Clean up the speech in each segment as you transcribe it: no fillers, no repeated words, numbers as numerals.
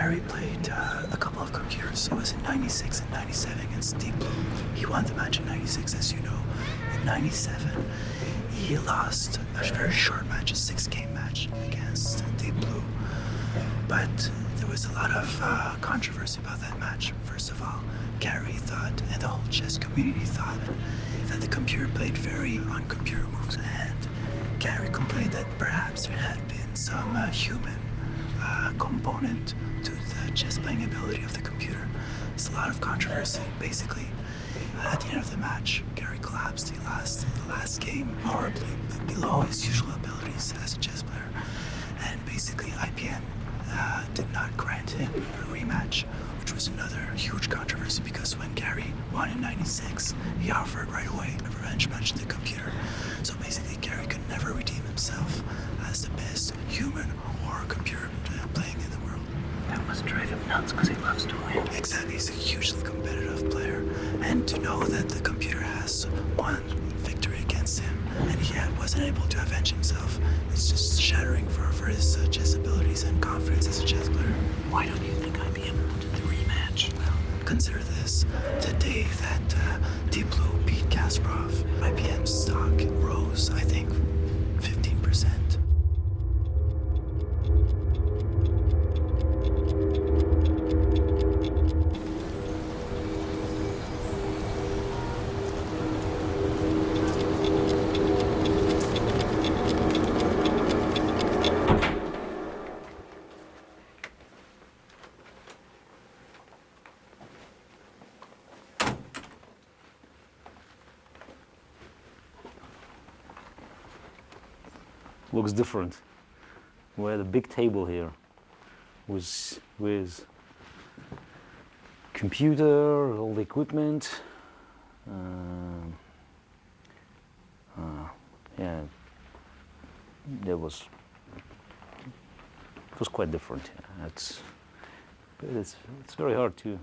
Garry played a couple of computers. It was in 96 and 97 against Deep Blue. He won the match in 96, as you know. In 97, he lost a very short match, a 6-game match against Deep Blue. But there was a lot of controversy about that match. First of all, Garry thought, and the whole chess community thought, that the computer played very on computer moves. And Garry complained that perhaps there had been some human component to the chess playing ability of the computer. There's a lot of controversy. Basically, at the end of the match, Garry collapsed. He lost the last game horribly, below his usual abilities as a chess player. And basically, IBM did not grant him a rematch, which was another huge controversy because when Garry won in 96, he offered right away a revenge match to the computer. So basically, Garry could never redeem himself as the best human or computer playing in the world. That must drive him nuts because he loves to win. Exactly, he's a hugely competitive player. And to know that the computer has one victory against him and he wasn't able to avenge himself, it's just shattering for his chess abilities and confidence as a chess player. Why don't you think IBM wanted the rematch? Well, consider this. The day that Deep Blue beat Kasparov, IBM's stock rose, I think, 15%. Looks different. We had a big table here with computer, all the equipment. Yeah, it was quite different. Yeah. It's very hard to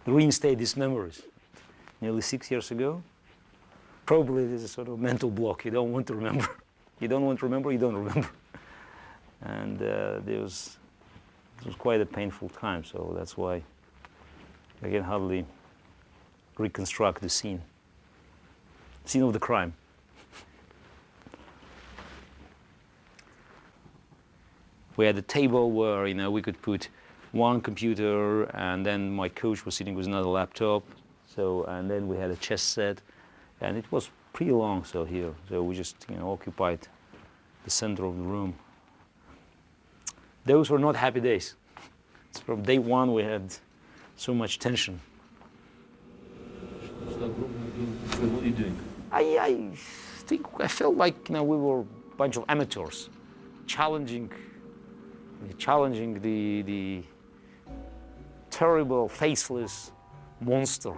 reinstate these memories. Nearly 6 years ago, probably there's a sort of mental block. You don't want to remember. You don't want to remember, you don't remember. And it was quite a painful time, so that's why I can hardly reconstruct the scene of the crime. We had a table where we could put one computer, and then my coach was sitting with another laptop. So, and then we had a chess set, and it was pretty long. So we just occupied the center of the room. Those were not happy days. From day one we had so much tension. What are you doing? I felt like we were a bunch of amateurs, challenging the terrible, faceless monster.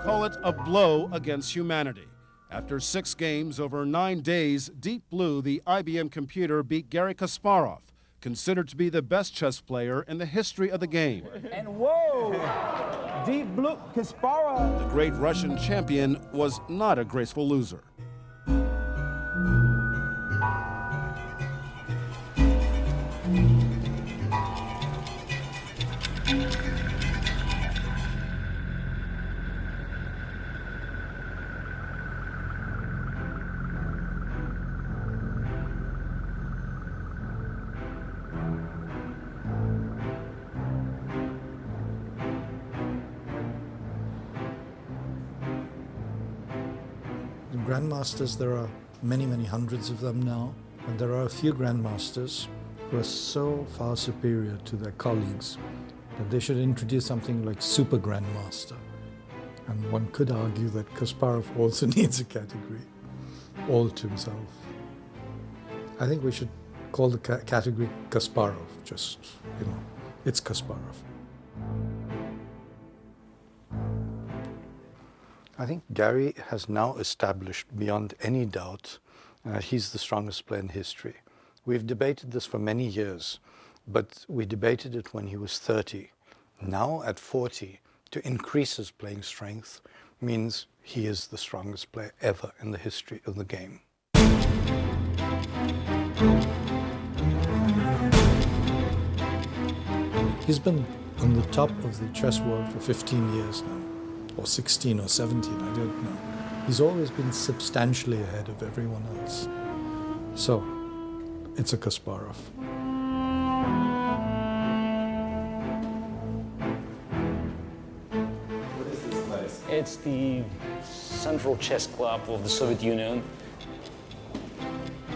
Call it a blow against humanity. After 6 games over 9 days, Deep Blue, the IBM computer, beat Garry Kasparov, considered to be the best chess player in the history of the game. And whoa, Deep Blue, Kasparov. The great Russian champion was not a graceful loser. Grandmasters, there are many, many hundreds of them now, and there are a few grandmasters who are so far superior to their colleagues that they should introduce something like super grandmaster. And one could argue that Kasparov also needs a category all to himself. I think we should call the category Kasparov, just, it's Kasparov. I think Garry has now established beyond any doubt that he's the strongest player in history. We've debated this for many years, but we debated it when he was 30. Now at 40, to increase his playing strength means he is the strongest player ever in the history of the game. He's been on the top of the chess world for 15 years now, or 16 or 17, I don't know. He's always been substantially ahead of everyone else. So, it's a Kasparov. What is this place? It's the Central Chess Club of the Soviet Union.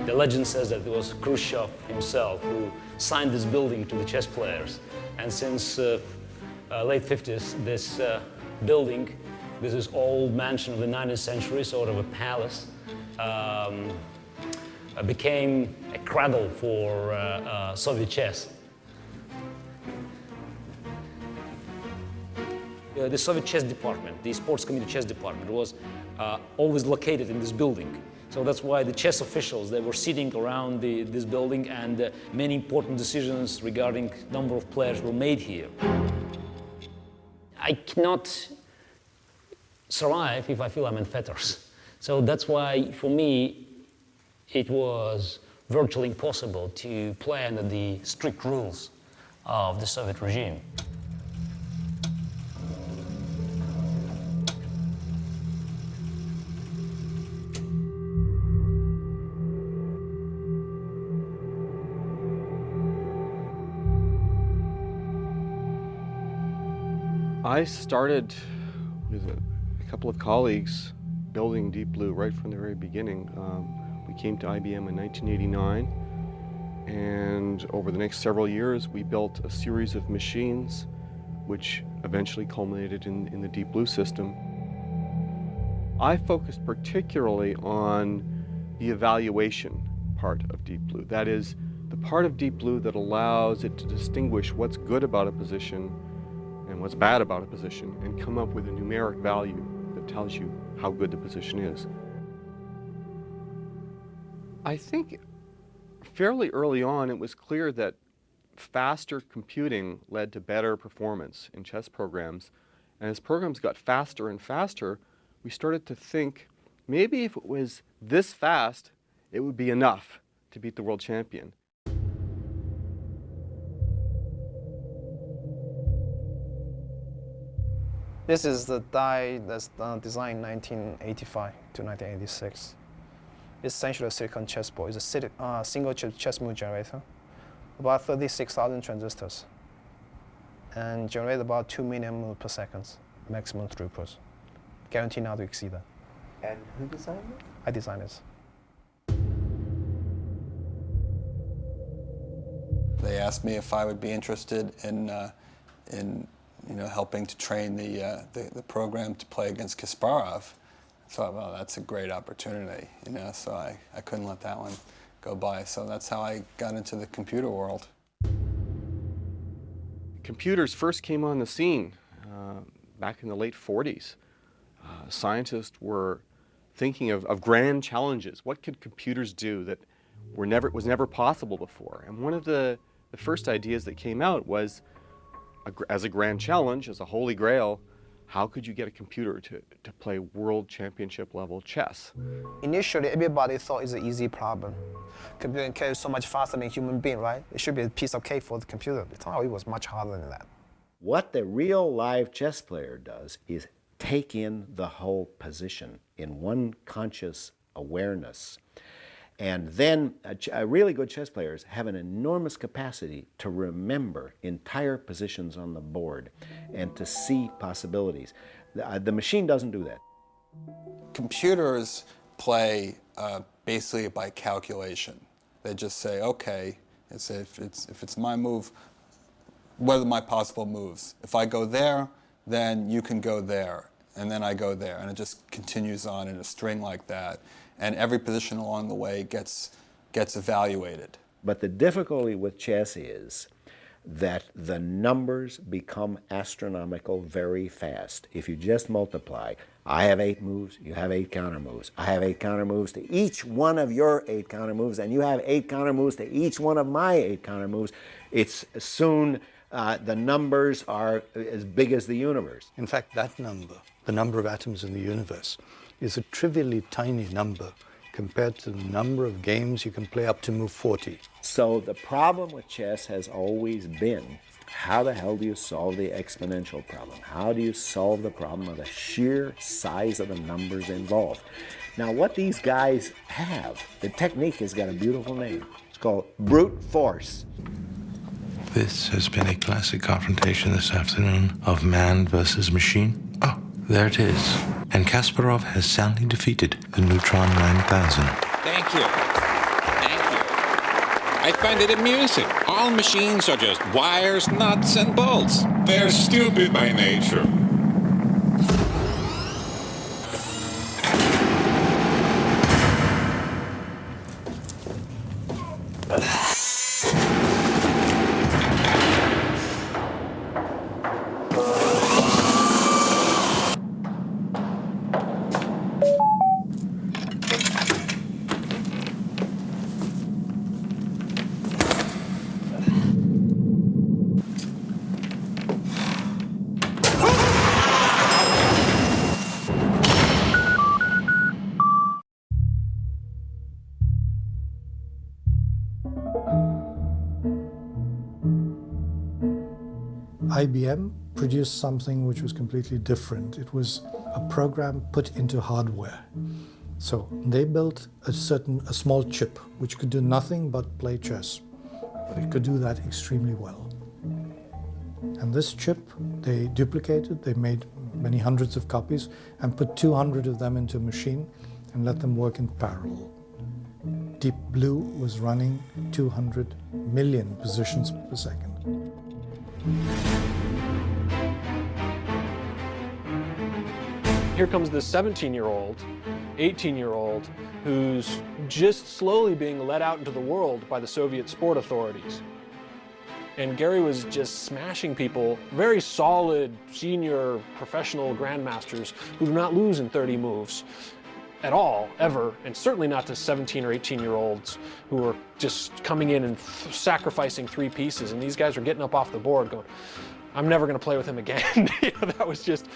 The legend says that it was Khrushchev himself who signed this building to the chess players. And since late 50s, this building, this is old mansion of the 19th century, sort of a palace, became a cradle for Soviet chess. The Soviet chess department, the sports committee chess department, was always located in this building. So that's why the chess officials, they were sitting around this building, and many important decisions regarding number of players were made here. I cannot survive if I feel I'm in fetters. So that's why, for me, it was virtually impossible to play under the strict rules of the Soviet regime. I started with a couple of colleagues building Deep Blue right from the very beginning. We came to IBM in 1989, and over the next several years we built a series of machines which eventually culminated in the Deep Blue system. I focused particularly on the evaluation part of Deep Blue. That is, the part of Deep Blue that allows it to distinguish what's good about a position and what's bad about a position, and come up with a numeric value that tells you how good the position is. I think fairly early on it was clear that faster computing led to better performance in chess programs, and as programs got faster and faster, we started to think maybe if it was this fast, it would be enough to beat the world champion. This is the die that's designed in 1985 to 1986. It's essentially a silicon chessboard. It's a single chip chess move generator, about 36,000 transistors, and generate about 2 million moves per second, maximum throughput. Guaranteed not to exceed that. And who designed it? I designed this. They asked me if I would be interested in helping to train the program to play against Kasparov. I thought, well, that's a great opportunity, so I couldn't let that one go by. So that's how I got into the computer world. Computers first came on the scene back in the late 40s. Scientists were thinking of grand challenges. What could computers do that was never possible before? And one of the first ideas that came out was, as a grand challenge, as a holy grail, how could you get a computer to play world championship level chess? Initially, everybody thought it's an easy problem. Computer carries so much faster than a human being, right? It should be a piece of cake for the computer. It turned out it was much harder than that. What the real live chess player does is take in the whole position in one conscious awareness. And then really good chess players have an enormous capacity to remember entire positions on the board and to see possibilities. The machine doesn't do that. Computers play basically by calculation. They just say, okay, if it's my move, what are my possible moves? If I go there, then you can go there, and then I go there, and it just continues on in a string like that. And every position along the way gets evaluated. But the difficulty with chess is that the numbers become astronomical very fast. If you just multiply, I have 8 moves, you have 8 counter moves. I have 8 counter moves to each one of your 8 counter moves, and you have 8 counter moves to each one of my 8 counter moves. It's soon the numbers are as big as the universe. In fact, that number, the number of atoms in the universe, is a trivially tiny number compared to the number of games you can play up to move 40. So the problem with chess has always been, how the hell do you solve the exponential problem? How do you solve the problem of the sheer size of the numbers involved? Now what these guys have, the technique has got a beautiful name. It's called brute force. This has been a classic confrontation this afternoon of man versus machine. Oh, there it is. And Kasparov has soundly defeated the Neutron 9000. Thank you. Thank you. I find it amusing. All machines are just wires, nuts, and bolts. They're stupid by nature. IBM produced something which was completely different. It was a program put into hardware. So they built a small chip which could do nothing but play chess, but it could do that extremely well. And this chip they duplicated, they made many hundreds of copies and put 200 of them into a machine and let them work in parallel. Deep Blue was running 200 million positions per second. Here comes this 17-year-old, 18-year-old, who's just slowly being let out into the world by the Soviet sport authorities. And Garry was just smashing people, very solid, senior, professional grandmasters who do not lose in 30 moves at all, ever, and certainly not to 17 or 18-year-olds who are just coming in and sacrificing 3 pieces. And these guys are getting up off the board going, I'm never going to play with him again. That was just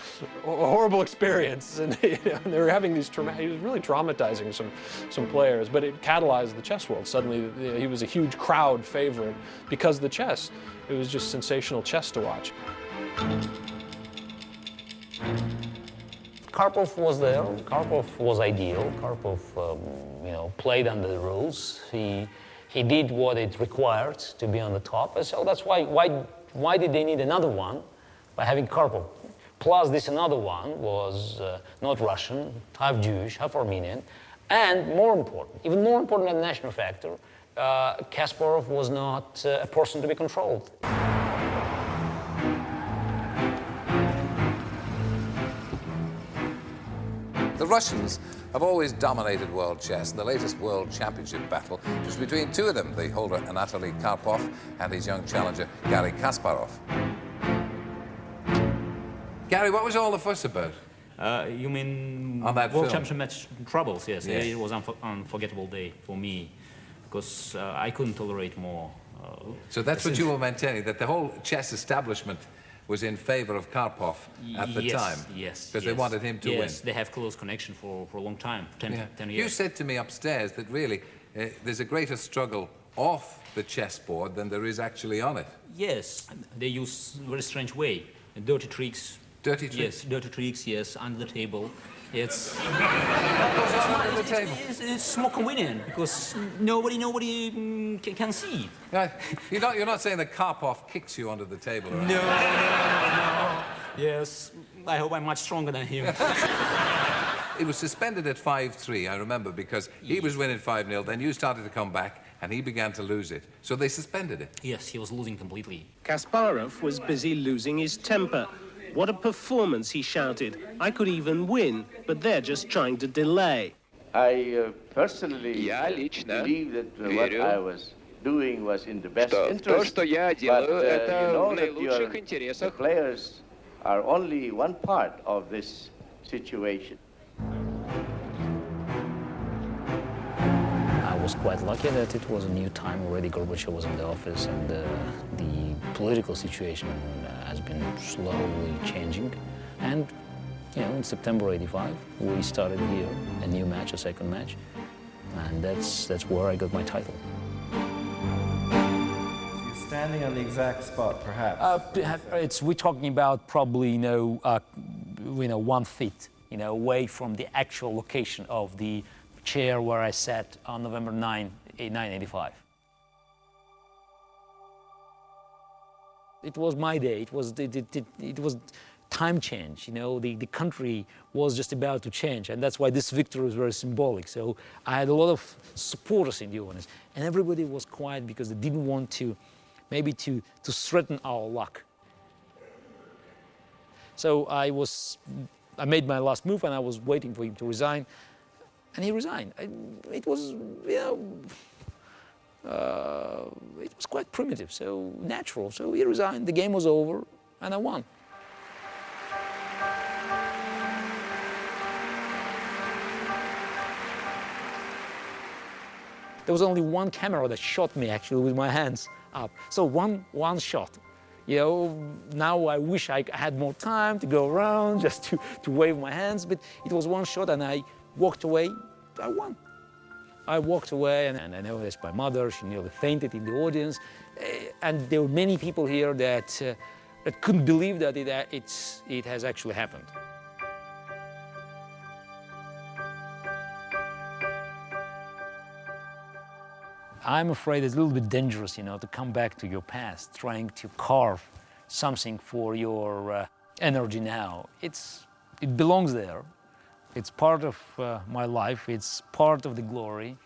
a horrible experience. And they were having these he was really traumatizing some players, but it catalyzed the chess world. Suddenly he was a huge crowd favorite because of the chess. It was just sensational chess to watch. Karpov was there. Karpov was ideal. Karpov, played under the rules. He did what it required to be on the top. And so that's why did they need another one by having Karpov? Plus, this another one was not Russian, half Jewish, half Armenian, and more important, even more important than the national factor, Kasparov was not a person to be controlled. The Russians have always dominated world chess, and the latest world championship battle was between 2 of them, the holder Anatoly Karpov and his young challenger Garry Kasparov. Garry, what was all the fuss about? You mean on that World film? Championship match troubles? Yes, Yes. It was an unforgettable day for me because I couldn't tolerate more. So that's what you were maintaining, that the whole chess establishment was in favor of Karpov at the time? Yes, because they wanted him to win. Yes, they have close connection for a long time, 10 years. You said to me upstairs that really there's a greater struggle off the chessboard than there is actually on it. Yes, they use very strange way, dirty tricks. Dirty tricks? Yes, dirty tricks, yes, under the table. It's under the table? It's more convenient because nobody can see it. Right. You're not saying that Karpov kicks you under the table, right? No. Yes, I hope I'm much stronger than him. It was suspended at 5-3, I remember, because he was winning 5-0, then you started to come back, and he began to lose it. So they suspended it. Yes, he was losing completely. Kasparov was busy losing his temper. What a performance, he shouted. I could even win, but they're just trying to delay. I personally believe that what I was doing was in the best interest. То, что я But делаю, you это know в that наилучших the интересах. players are only one part of this situation. I was quite lucky that it was a new time already. Gorbachev was in the office, and the political situation has been slowly changing. And you know, in September '85, we started here a new match, a second match, and that's where I got my title. You're standing on the exact spot, perhaps. We're talking about probably 1 feet, away from the actual location of the chair where I sat on November 9, 1985. It was my day. It was time change. The country was just about to change, and that's why this victory was very symbolic. So I had a lot of supporters in the audience, and everybody was quiet because they didn't want to threaten our luck. So I made my last move, and I was waiting for him to resign. And he resigned. It was, it was quite primitive, so natural. So he resigned, the game was over, and I won. There was only one camera that shot me, actually, with my hands up. So one shot. Now I wish I had more time to go around, just to wave my hands, but it was one shot, and I walked away, I won. I walked away, and I noticed my mother, she nearly fainted in the audience. And there were many people here that couldn't believe that it has actually happened. I'm afraid it's a little bit dangerous, to come back to your past, trying to carve something for your energy now. It belongs there. It's part of my life, it's part of the glory.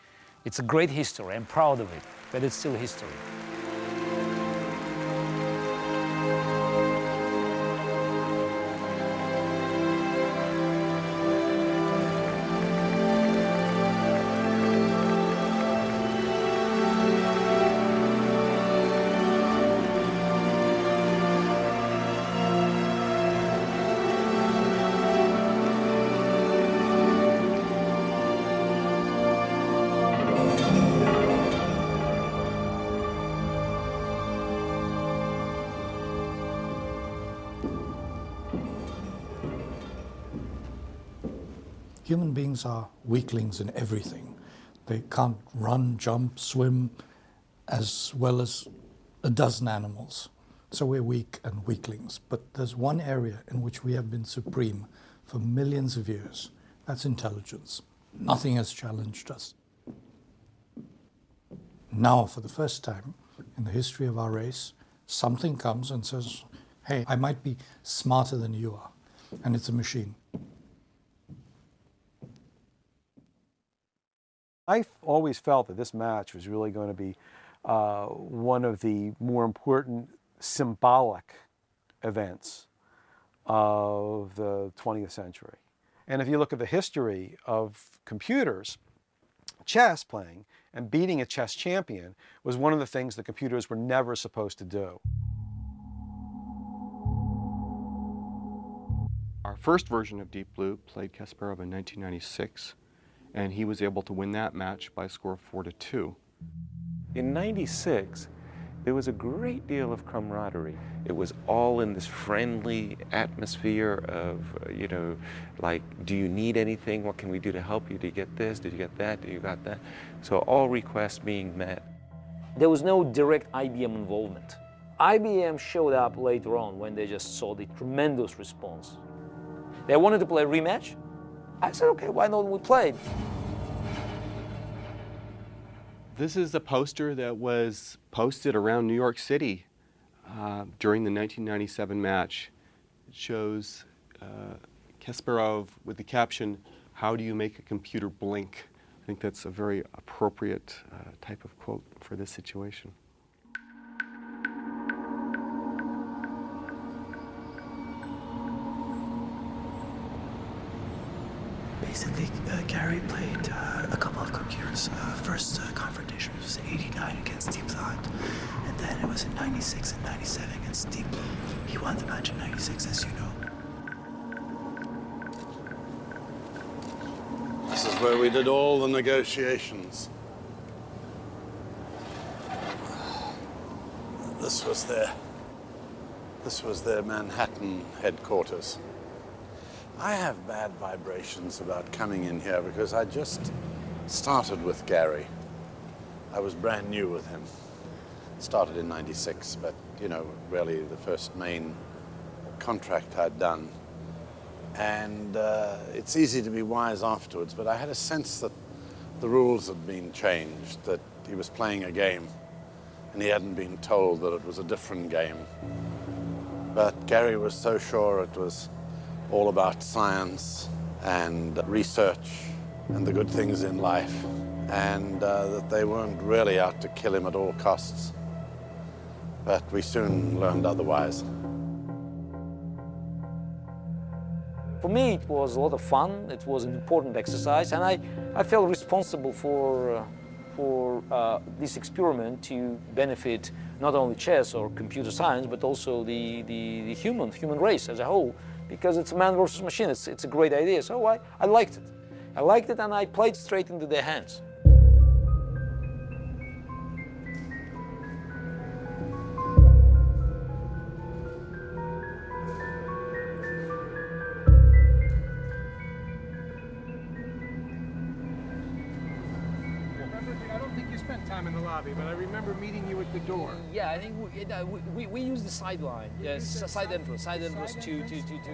It's a great history, I'm proud of it, but it's still history. Human beings are weaklings in everything. They can't run, jump, swim as well as a dozen animals. So we're weak and weaklings. But there's one area in which we have been supreme for millions of years. That's intelligence. Nothing has challenged us. Now, for the first time in the history of our race, something comes and says, hey, I might be smarter than you are. And it's a machine. I always felt that this match was really going to be one of the more important symbolic events of the 20th century. And if you look at the history of computers, chess playing and beating a chess champion was one of the things that computers were never supposed to do. Our first version of Deep Blue played Kasparov in 1996. And he was able to win that match by a score of 4-2. In '96, there was a great deal of camaraderie. It was all in this friendly atmosphere of, like, do you need anything? What can we do to help you? Did you get this? Did you get that? Did you got that? So all requests being met. There was no direct IBM involvement. IBM showed up later on when they just saw the tremendous response. They wanted to play a rematch. I said, okay, why don't we play it? This is a poster that was posted around New York City during the 1997 match. It shows Kasparov with the caption, "How do you make a computer blink?" I think that's a very appropriate type of quote for this situation. Basically, Garry played a couple of computers. First confrontation was 89 against Deep Blue, and then it was in 96 and 97 against Deep Blue. He won the match in 96, as you know. This is where we did all the negotiations. This was their Manhattan headquarters. I have bad vibrations about coming in here because I just started with Garry. I was brand new with him. Started in 96, but, you know, really the first main contract I'd done. And it's easy to be wise afterwards, but I had a sense that the rules had been changed, that he was playing a game, and he hadn't been told that it was a different game. But Garry was so sure it was all about science and research and the good things in life, and that they weren't really out to kill him at all costs. But we soon learned otherwise. For me, it was a lot of fun. It was an important exercise, and I felt responsible for this experiment to benefit not only chess or computer science, but also the human race as a whole, because it's a man versus machine. It's a great idea, so I liked it. I liked it, and I played straight into their hands. Time in the lobby, but I remember meeting you at the door. Yeah, I think we used the sideline. Yes, side entrance to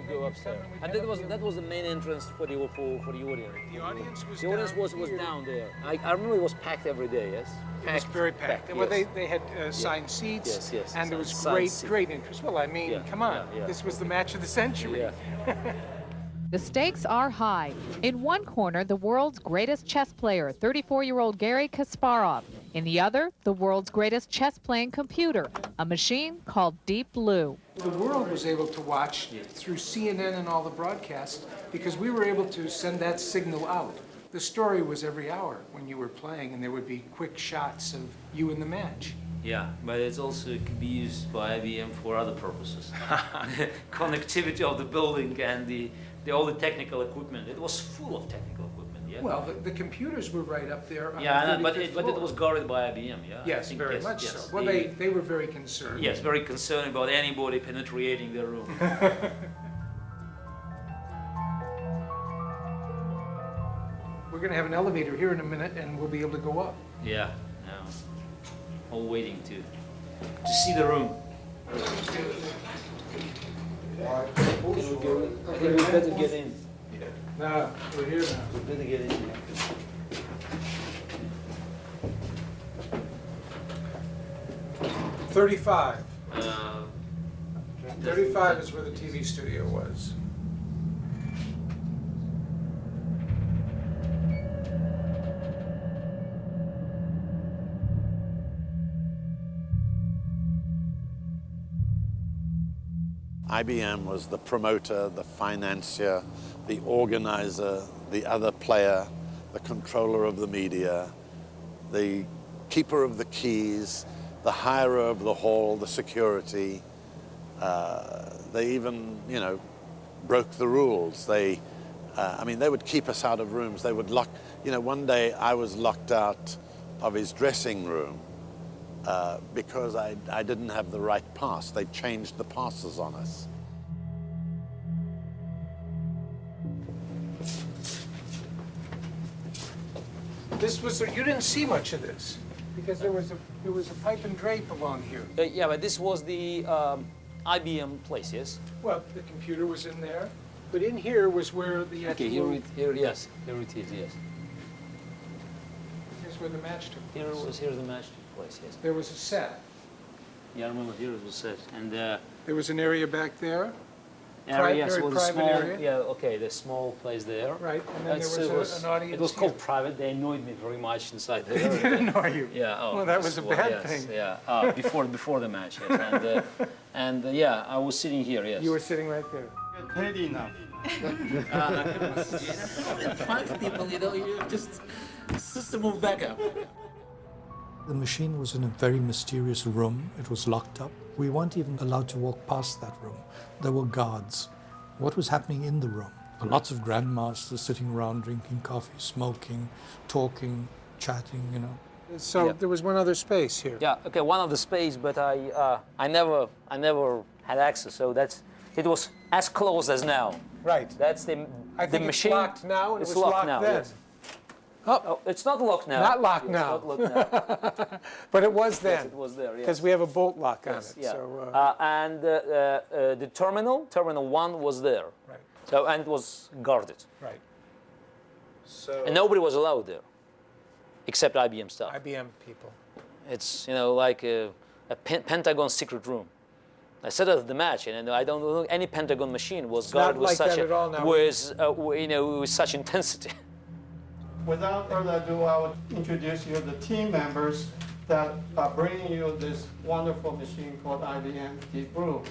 go upstairs. And that was the main entrance for the audience. The audience was down there. I remember it was packed every day. Yes, it was very packed. Well, yes. they had assigned seats, yes, and there was seats. great interest. Well, I mean, come on, this was the match of the century. Yeah. The stakes are high. In one corner, the world's greatest chess player, 34-year-old Garry Kasparov. In the other, the world's greatest chess-playing computer, a machine called Deep Blue. The world was able to watch through CNN and all the broadcasts because we were able to send that signal out. The story was every hour when you were playing, and there would be quick shots of you in the match. Yeah, but it could be used by IBM for other purposes. Connectivity of the building and all the technical equipment. It was full of technical equipment. Yeah. Well, the computers were right up there. On yeah, the but it was guarded by IBM. Yeah. Yes, very much so. Well, they were very concerned. Yes, very concerned about anybody penetrating their room. We're going to have an elevator here in a minute, and we'll be able to go up. Yeah. All waiting to see the room. I think we better get in. No, we're here now. We better get in. 35. 35 is where the TV studio was. IBM was the promoter, the financier, the organizer, the other player, the controller of the media, the keeper of the keys, the hirer of the hall, the security. They even, broke the rules. They would keep us out of rooms. They would lock, one day I was locked out of his dressing room because I didn't have the right pass. They changed the passes on us. This was, you didn't see much of this because there was a pipe and drape along here. Yeah, but this was the IBM place, yes? Well, the computer was in there, but in here was where the actual... Okay, here it is, yes. Here's where the match took place. Here's the match took place, yes. There was a set. Yeah, I remember here it was set. And there was an area back there. Yes, very well, private small, area. Yeah, okay, the small place there. Right, and then there was an audience. It was called private. They annoyed me very much inside there. They did annoy you? Yeah. Well, that was a bad thing. Yeah, before the match, yes. And yeah, I was sitting here, yes. You were sitting right there. Get paid enough. 5 people, you know, you just to move back up. The machine was in a very mysterious room. It was locked up. We weren't even allowed to walk past that room. There were guards. What was happening in the room? Lots of grandmasters sitting around drinking coffee, smoking, talking, chatting, you know. So there was one other space here. Yeah, okay, one other space, but I never had access. So it was as close as now. Right. That's the machine. It's locked now, and it's it was locked now, then. yes. Oh, it's not locked now. Not locked It's now. not locked now. But it was then. Yes, it was there, yes. Because we have a bolt lock on Yes, it. yeah. So, And the terminal 1 was there. Right. So, and it was guarded. Right. So. And nobody was allowed there, except IBM staff. IBM people. It's, you know, like a Pentagon secret room. I said at the match, and I don't know any Pentagon machine was guarded with such with such intensity. Without further ado, I would introduce you to the team members that are bringing you this wonderful machine called IBM Deep Blue.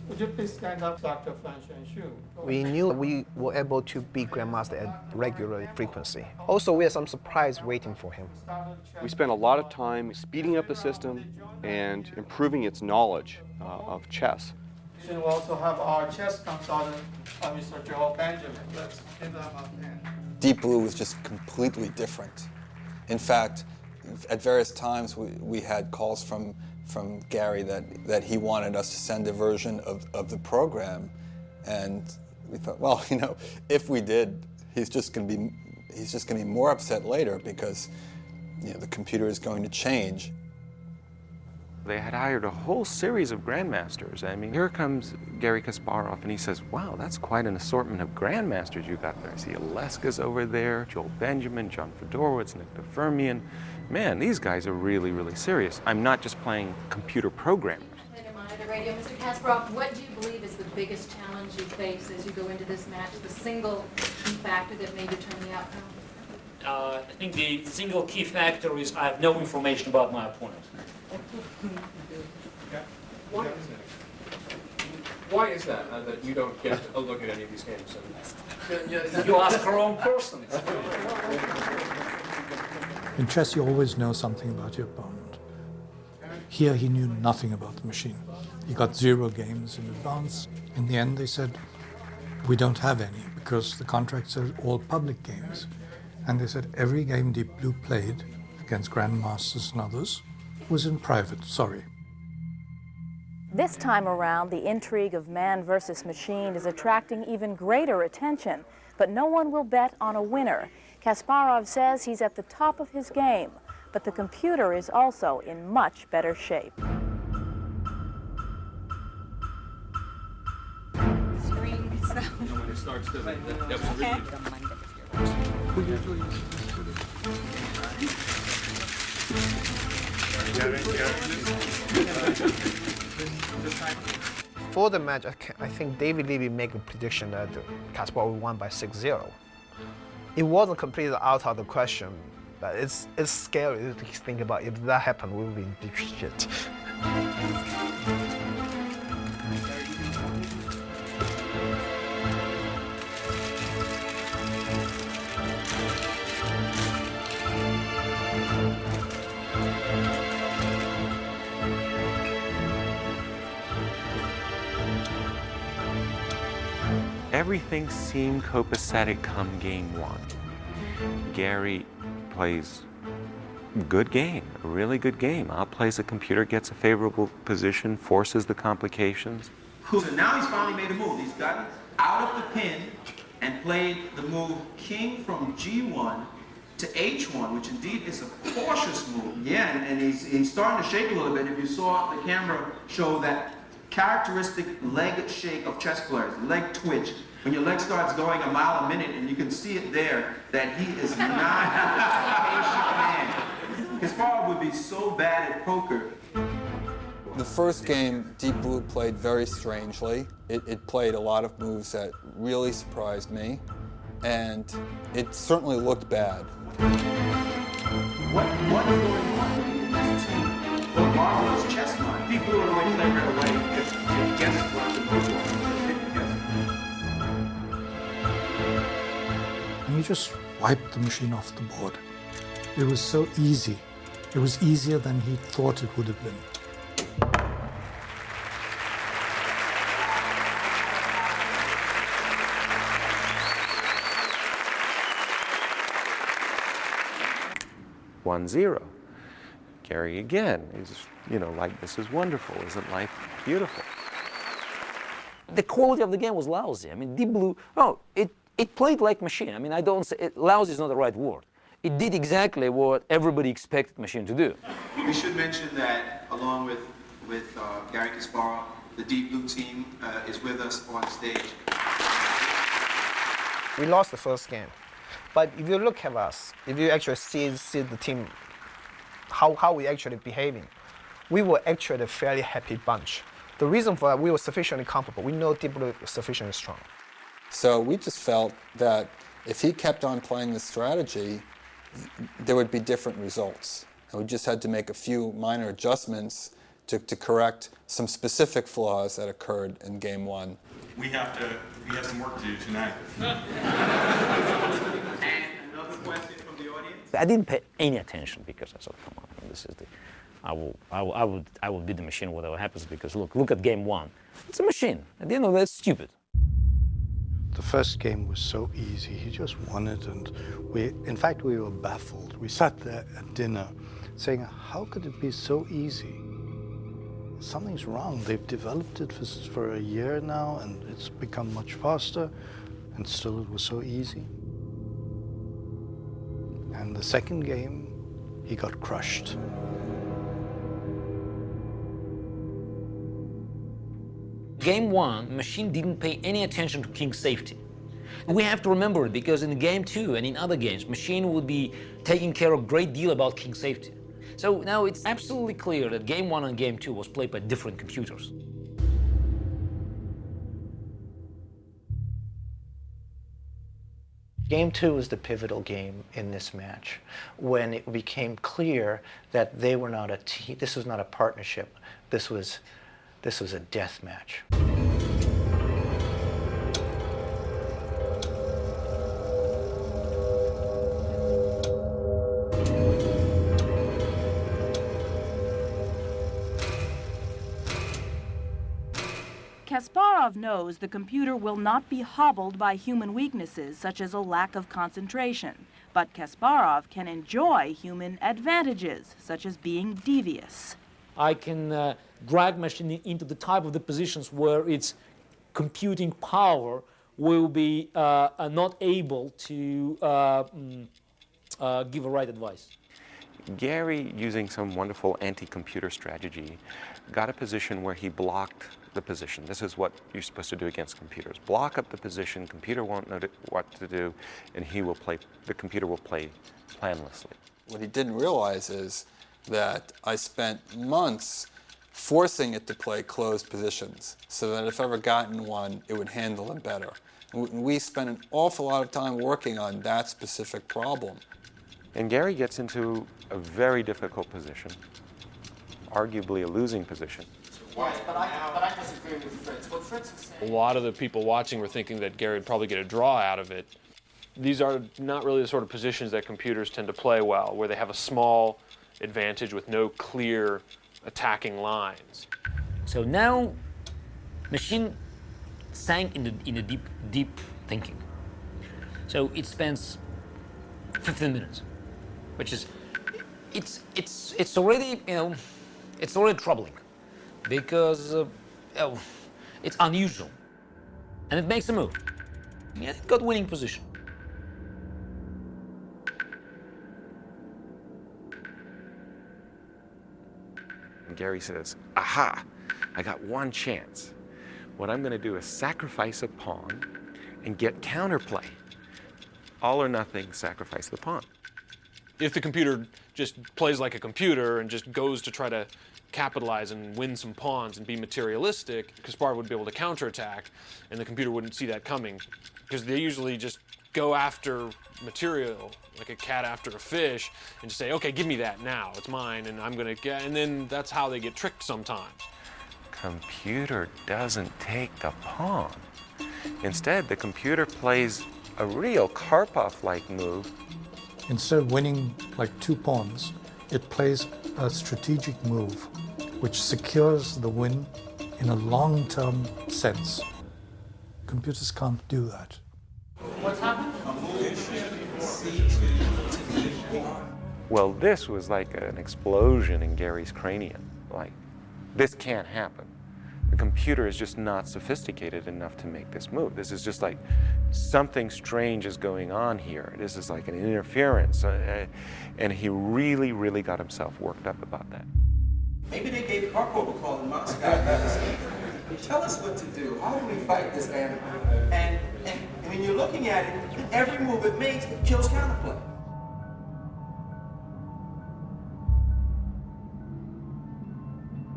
Would you please stand up, Dr. Flanshan-Shu? We knew we were able to beat Grandmaster at regular frequency. Also, we had some surprise waiting for him. We spent a lot of time speeding up the system and improving its knowledge of chess. We also have our chess consultant, Mr. Joel Benjamin. Let's give them a hand. Deep Blue was just completely different. In fact, at various times we had calls from Garry that he wanted us to send a version of the program, and we thought, well, you know, if we did, he's just going to be more upset later because, you know, the computer is going to change. They had hired a whole series of grandmasters. I mean, here comes Garry Kasparov, and he says, wow, that's quite an assortment of grandmasters you got there. I see Aleska's over there, Joel Benjamin, John Fedorowicz, Nick DeFermian. Man, these guys are really, really serious. I'm not just playing computer programmers. Monitor radio. Mr. Kasparov, what do you believe is the biggest challenge you face as you go into this match, the single key factor that may determine the outcome? I think the single key factor is I have no information about my opponent. Why is that, that you don't get a look at any of these games? You ask her own person. In chess, you always know something about your opponent. Here, he knew nothing about the machine. He got 0 games in advance. In the end, they said, we don't have any because the contracts are all public games. And they said every game Deep Blue played against grandmasters and others was in private, sorry. This time around, the intrigue of man versus machine is attracting even greater attention, but no one will bet on a winner. Kasparov says he's at the top of his game, but the computer is also in much better shape. When it starts to, that was really... For the match, I think David Levy made a prediction that Kasparov won by 6-0. It wasn't completely out of the question, but it's scary to think about. If that happened, we would be in deep shit. Everything seemed copacetic come game 1. Garry plays a good game, a really good game. Outplays the computer, gets a favorable position, forces the complications. So now he's finally made a move. He's gotten out of the pin and played the move king from G1 to H1, which indeed is a cautious move. Yeah, and he's starting to shake a little bit. If you saw the camera show that characteristic leg shake of chess players, leg twitch. When your leg starts going a mile a minute, and you can see it there, that he is not a patient man. Kasparov would be so bad at poker. The first game, Deep Blue played very strangely. It played a lot of moves that really surprised me, and it certainly looked bad. What is going on in this team? The marvelous chess mind. Deep Blue are going to play right away. and guess what the move was. Didn't guess. And he just wiped the machine off the board. It was so easy. It was easier than he thought it would have been. One zero. Garry again. He's, you know, like, this is wonderful. Isn't life beautiful? The quality of the game was lousy. I mean, Deep Blue, it played like machine. I mean, I don't say, lousy is not the right word. It did exactly what everybody expected machine to do. We should mention that along with Garry Kasparov, the Deep Blue team is with us on stage. We lost the first game. But if you look at us, if you actually see the team, how we actually behaving, we were actually a fairly happy bunch. The reason for that, we were sufficiently comfortable. We know Deep Blue is sufficiently strong. So we just felt that if he kept on playing this strategy, there would be different results. And we just had to make a few minor adjustments to correct some specific flaws that occurred in game one. We have some work to do tonight. And another question from the audience. I didn't pay any attention because I thought, come on, this is the, I will beat the machine whatever happens because look at game one. It's a machine. At the end of that, it's stupid. The first game was so easy. He just won it, and in fact, we were baffled. We sat there at dinner saying, how could it be so easy? Something's wrong. They've developed it for a year now, and it's become much faster, and still it was so easy. And the second game, he got crushed. Game one, machine didn't pay any attention to king's safety. We have to remember it because in game two and in other games, machine would be taking care of a great deal about king's safety. So now it's absolutely clear that game one and game two was played by different computers. Game two was the pivotal game in this match when it became clear that they were not a team. This was not a partnership. This was a death match. Kasparov knows the computer will not be hobbled by human weaknesses such as a lack of concentration, but Kasparov can enjoy human advantages such as being devious. I can drag machine into the type of the positions where its computing power will be not able to give a right advice. Garry, using some wonderful anti-computer strategy, got a position where he blocked the position. This is what you're supposed to do against computers. Block up the position, computer won't know what to do, and the computer will play planlessly. What he didn't realize is that I spent months forcing it to play closed positions so that if ever gotten one, it would handle it better. We spent an awful lot of time working on that specific problem. And Garry gets into a very difficult position, arguably a losing position. Yes, but I disagree with Fritz. What Fritz is saying... A lot of the people watching were thinking that Garry would probably get a draw out of it. These are not really the sort of positions that computers tend to play well, where they have a small advantage with no clear attacking lines. So now, machine sank in the deep thinking. So it spends 15 minutes, which is, it's already, it's already troubling because it's unusual, and it makes a move. Yeah, it got winning position. And Garry says, aha, I got one chance. What I'm going to do is sacrifice a pawn and get counterplay. All or nothing, sacrifice the pawn. If the computer just plays like a computer and just goes to try to capitalize and win some pawns and be materialistic, Kasparov would be able to counterattack, and the computer wouldn't see that coming, because they usually just go after material like a cat after a fish and just say, okay, give me that now, it's mine, and I'm gonna get, and then that's how they get tricked sometimes. computer doesn't take the pawn. Instead, the computer plays a real Karpov-like move. Instead of winning like 2 pawns, it plays a strategic move which secures the win in a long-term sense. Computers can't do that. What's happened? Well, this was like an explosion in Garry's cranium. Like, this can't happen. The computer is just not sophisticated enough to make this move. This is just like something strange is going on here. This is like an interference. And he really, really got himself worked up about that. Maybe they gave Karpov a call in Moscow. Tell us what to do. How do we fight this animal? And when you're looking at it, every move it makes, it kills counterplay.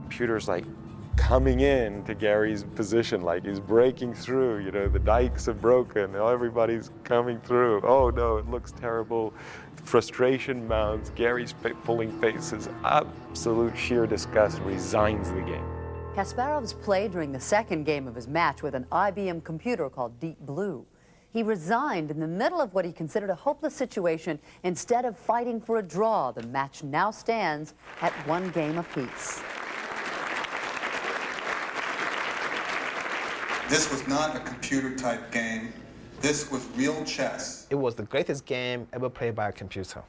Computer's like coming in to Garry's position, like he's breaking through, you know, the dikes are broken, everybody's coming through. Oh no, it looks terrible. Frustration mounts, Garry's pulling faces, absolute sheer disgust, resigns the game. Kasparov's play during the second game of his match with an IBM computer called Deep Blue. He resigned in the middle of what he considered a hopeless situation instead of fighting for a draw. The match now stands at 1 game apiece. This was not a computer-type game. This was real chess. It was the greatest game ever played by a computer.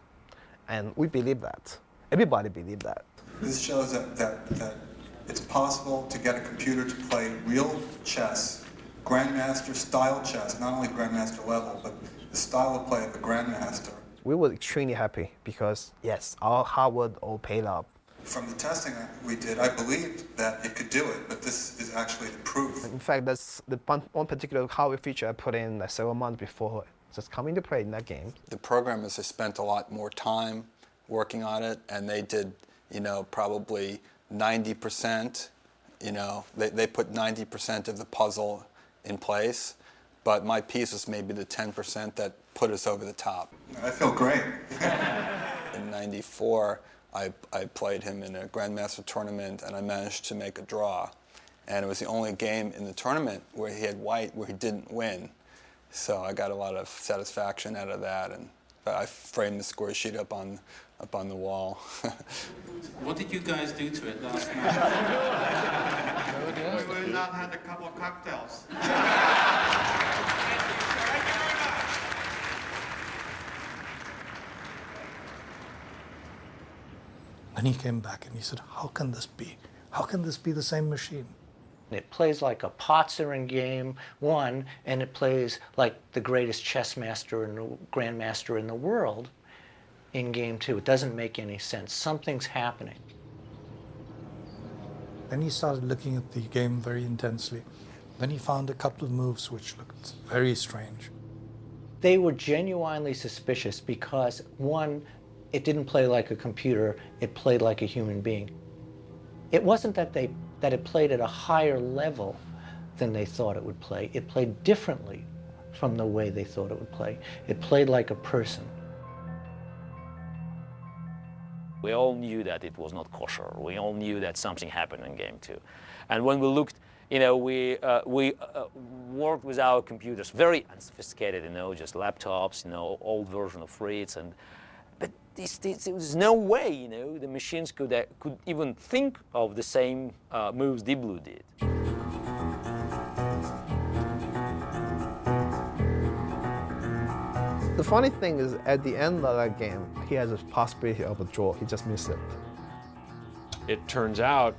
And we believe that. Everybody believed that. This shows that it's possible to get a computer to play real chess, grandmaster style chess, not only grandmaster level, but the style of play of a grandmaster. We were extremely happy because, yes, our hard work all paid off. From the testing we did, I believed that it could do it, but this is actually the proof. In fact, that's the one particular hardware feature I put in like several months before just coming to play in that game. The programmers have spent a lot more time working on it, and they did, you know, probably 90%, you know, they put 90% of the puzzle in place, but my piece was maybe the 10% that put us over the top. I feel great. In '94, I played him in a Grandmaster tournament, and I managed to make a draw. And it was the only game in the tournament where he had white, where he didn't win. So I got a lot of satisfaction out of that, and I framed the score sheet up on the wall. What did you guys do to it last night? We would not had a couple of cocktails. And he came back and he said, how can this be? How can this be the same machine? It plays like a Potzer in game 1, and it plays like the greatest chess master and grandmaster in the world in game 2. It doesn't make any sense. Something's happening. Then he started looking at the game very intensely. Then he found a couple of moves which looked very strange. They were genuinely suspicious because, 1, it didn't play like a computer, it played like a human being. It wasn't that it played at a higher level than they thought it would play. It played differently from the way they thought it would play. It played like a person. We all knew that it was not kosher. We all knew that something happened in game 2. And when we looked, you know, we worked with our computers, very unsophisticated, you know, just laptops, you know, old version of Fritz, but there's no way, you know, the machines could even think of the same moves Deep Blue did. The funny thing is, at the end of that game, he has a possibility of a draw. He just missed it. It turns out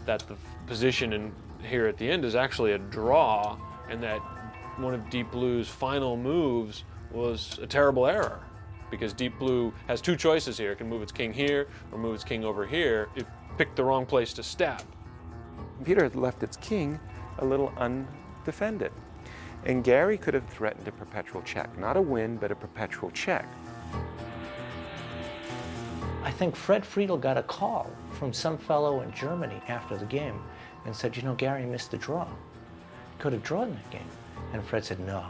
that the position here at the end is actually a draw, and that one of Deep Blue's final moves was a terrible error, because Deep Blue has 2 choices here. It can move its king here or move its king over here. It picked the wrong place to stab. The computer had left its king a little undefended. And Garry could have threatened a perpetual check. Not a win, but a perpetual check. I think Fred Friedel got a call from some fellow in Germany after the game and said, you know, Garry missed the draw. Could have drawn that game. And Fred said, no.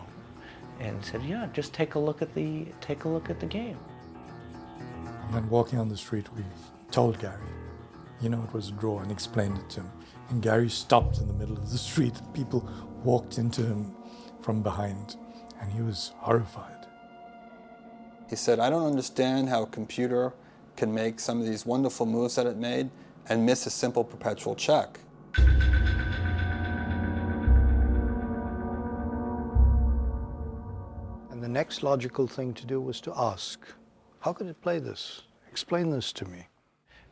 And said, yeah, just take a look at the game. And then walking on the street, we told Garry, you know, it was a draw, and explained it to him. And Garry stopped in the middle of the street. People walked into him from behind, and he was horrified. He said, I don't understand how a computer can make some of these wonderful moves that it made and miss a simple perpetual check. And the next logical thing to do was to ask, how could it play this? Explain this to me.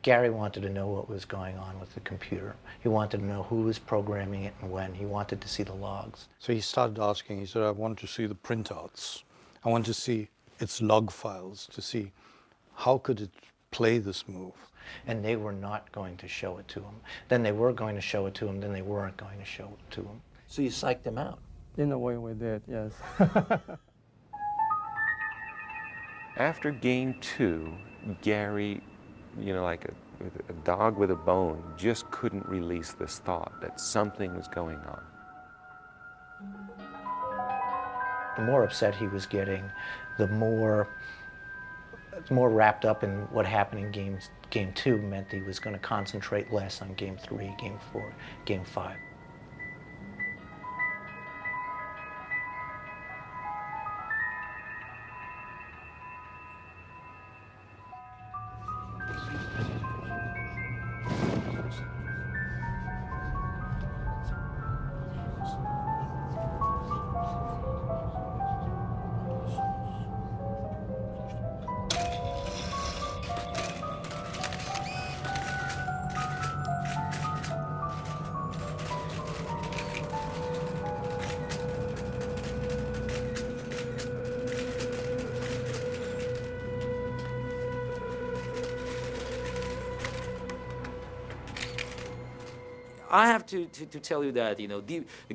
Garry wanted to know what was going on with the computer. He wanted to know who was programming it and when. He wanted to see the logs. So he started asking, he said, I want to see the printouts. I want to see its log files to see how could it play this move. And they were not going to show it to him. Then they were going to show it to him, then they weren't going to show it to him. So you psyched him out? In a way we did, yes. After game 2, Garry, like a dog with a bone, just couldn't release this thought that something was going on. The more upset he was getting, the more wrapped up in what happened in game 2 meant that he was going to concentrate less on game 3, game 4, game 5. I have to tell you that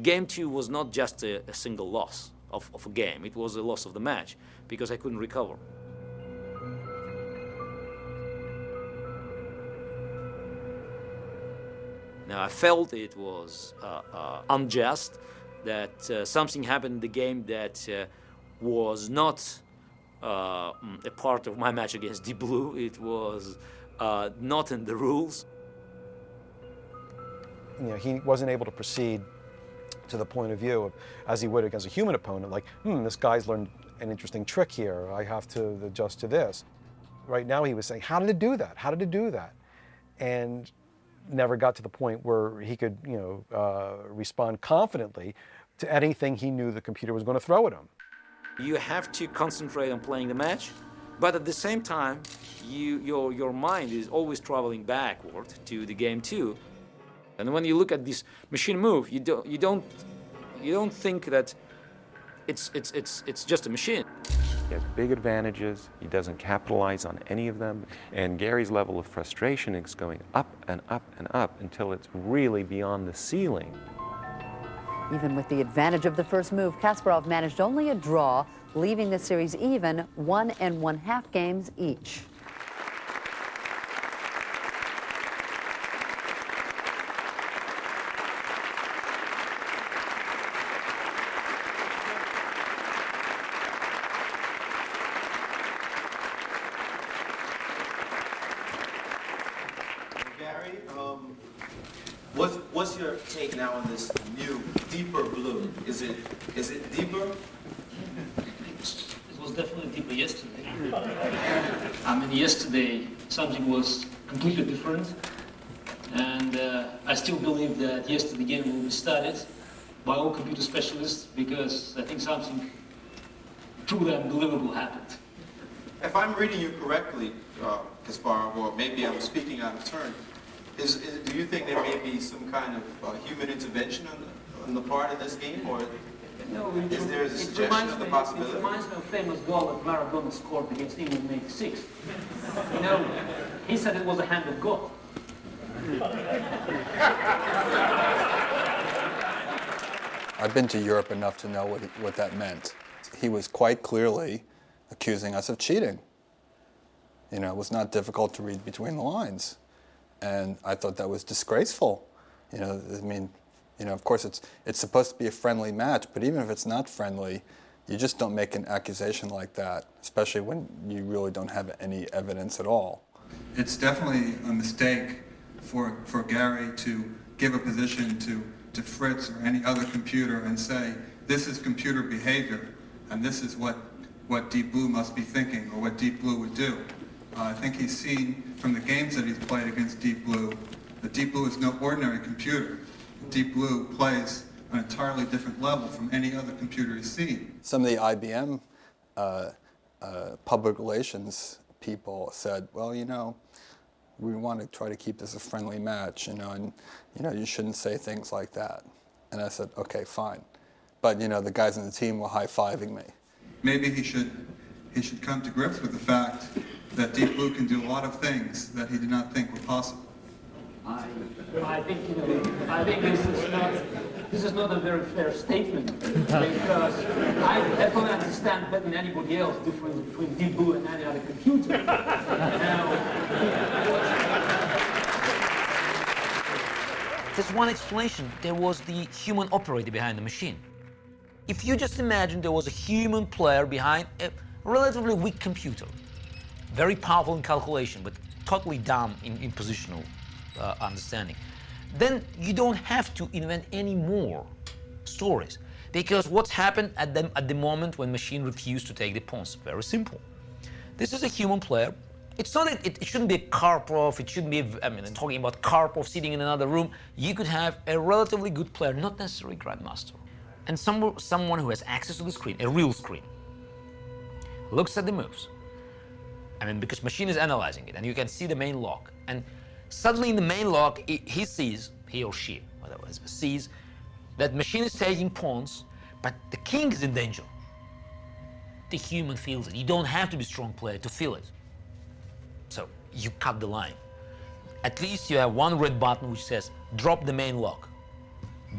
game 2 was not just a single loss of a game. It was a loss of the match because I couldn't recover. Now I felt it was unjust that something happened in the game that was not a part of my match against Deep Blue. It was not in the rules. He wasn't able to proceed to the point of view of, as he would against a human opponent, like, this guy's learned an interesting trick here. I have to adjust to this. Right now he was saying, how did it do that? How did it do that? And never got to the point where he could, respond confidently to anything he knew the computer was going to throw at him. You have to concentrate on playing the match, but at the same time, your mind is always traveling backward to the game 2. And when you look at this machine move, you don't think that it's just a machine. He has big advantages. He doesn't capitalize on any of them. And Garry's level of frustration is going up and up and up until it's really beyond the ceiling. Even with the advantage of the first move, Kasparov managed only a draw, leaving the series even 1 1/2 games each. Garry, what's your take now on this new, deeper blue? Is it deeper? It was definitely deeper yesterday. Yesterday something was completely different, and I still believe that yesterday game will be studied by all computer specialists because I think something truly unbelievable happened. If I'm reading you correctly, Kasparov, or maybe I'm speaking out of turn, do you think there may be some kind of human intervention on the part of this game, or No, is there a suggestion of the possibility? It reminds me of a famous goal that Maradona scored against England in '86. He said it was a hand of God. I've been to Europe enough to know what that meant. He was quite clearly accusing us of cheating. It was not difficult to read between the lines. And I thought that was disgraceful. Of course it's supposed to be a friendly match, but even if it's not friendly, you just don't make an accusation like that, especially when you really don't have any evidence at all. It's definitely a mistake for Garry to give a position to Fritz or any other computer and say, this is computer behavior, and this is what Deep Blue must be thinking, or what Deep Blue would do. I think he's seen from the games that he's played against Deep Blue that Deep Blue is no ordinary computer. Deep Blue plays on an entirely different level from any other computer he's seen. Some of the IBM public relations people said, well, you know, we want to try to keep this a friendly match, you know, and you shouldn't say things like that. And I said, okay, fine. But the guys on the team were high-fiving me. Maybe he should come to grips with the fact that Deep Blue can do a lot of things that he did not think were possible. I think this is not a very fair statement, because I definitely understand better than anybody else the difference between Deep Blue and any other computer. There's one explanation. There was the human operator behind the machine. If you just imagine there was a human player behind a relatively weak computer, very powerful in calculation, but totally dumb in positional understanding, then you don't have to invent any more stories. Because what's happened at the moment when machine refused to take the pawns? Very simple. This is a human player. It's not. It shouldn't be a Karpov. It shouldn't be. I'm talking about Karpov sitting in another room. You could have a relatively good player, not necessarily grandmaster, and someone who has access to the screen, a real screen, looks at the moves. Because machine is analyzing it, and you can see the main log. And suddenly in the main log, he or she, whatever, sees that machine is taking pawns, but the king is in danger. The human feels it. You don't have to be a strong player to feel it. So you cut the line. At least you have one red button which says, drop the main log.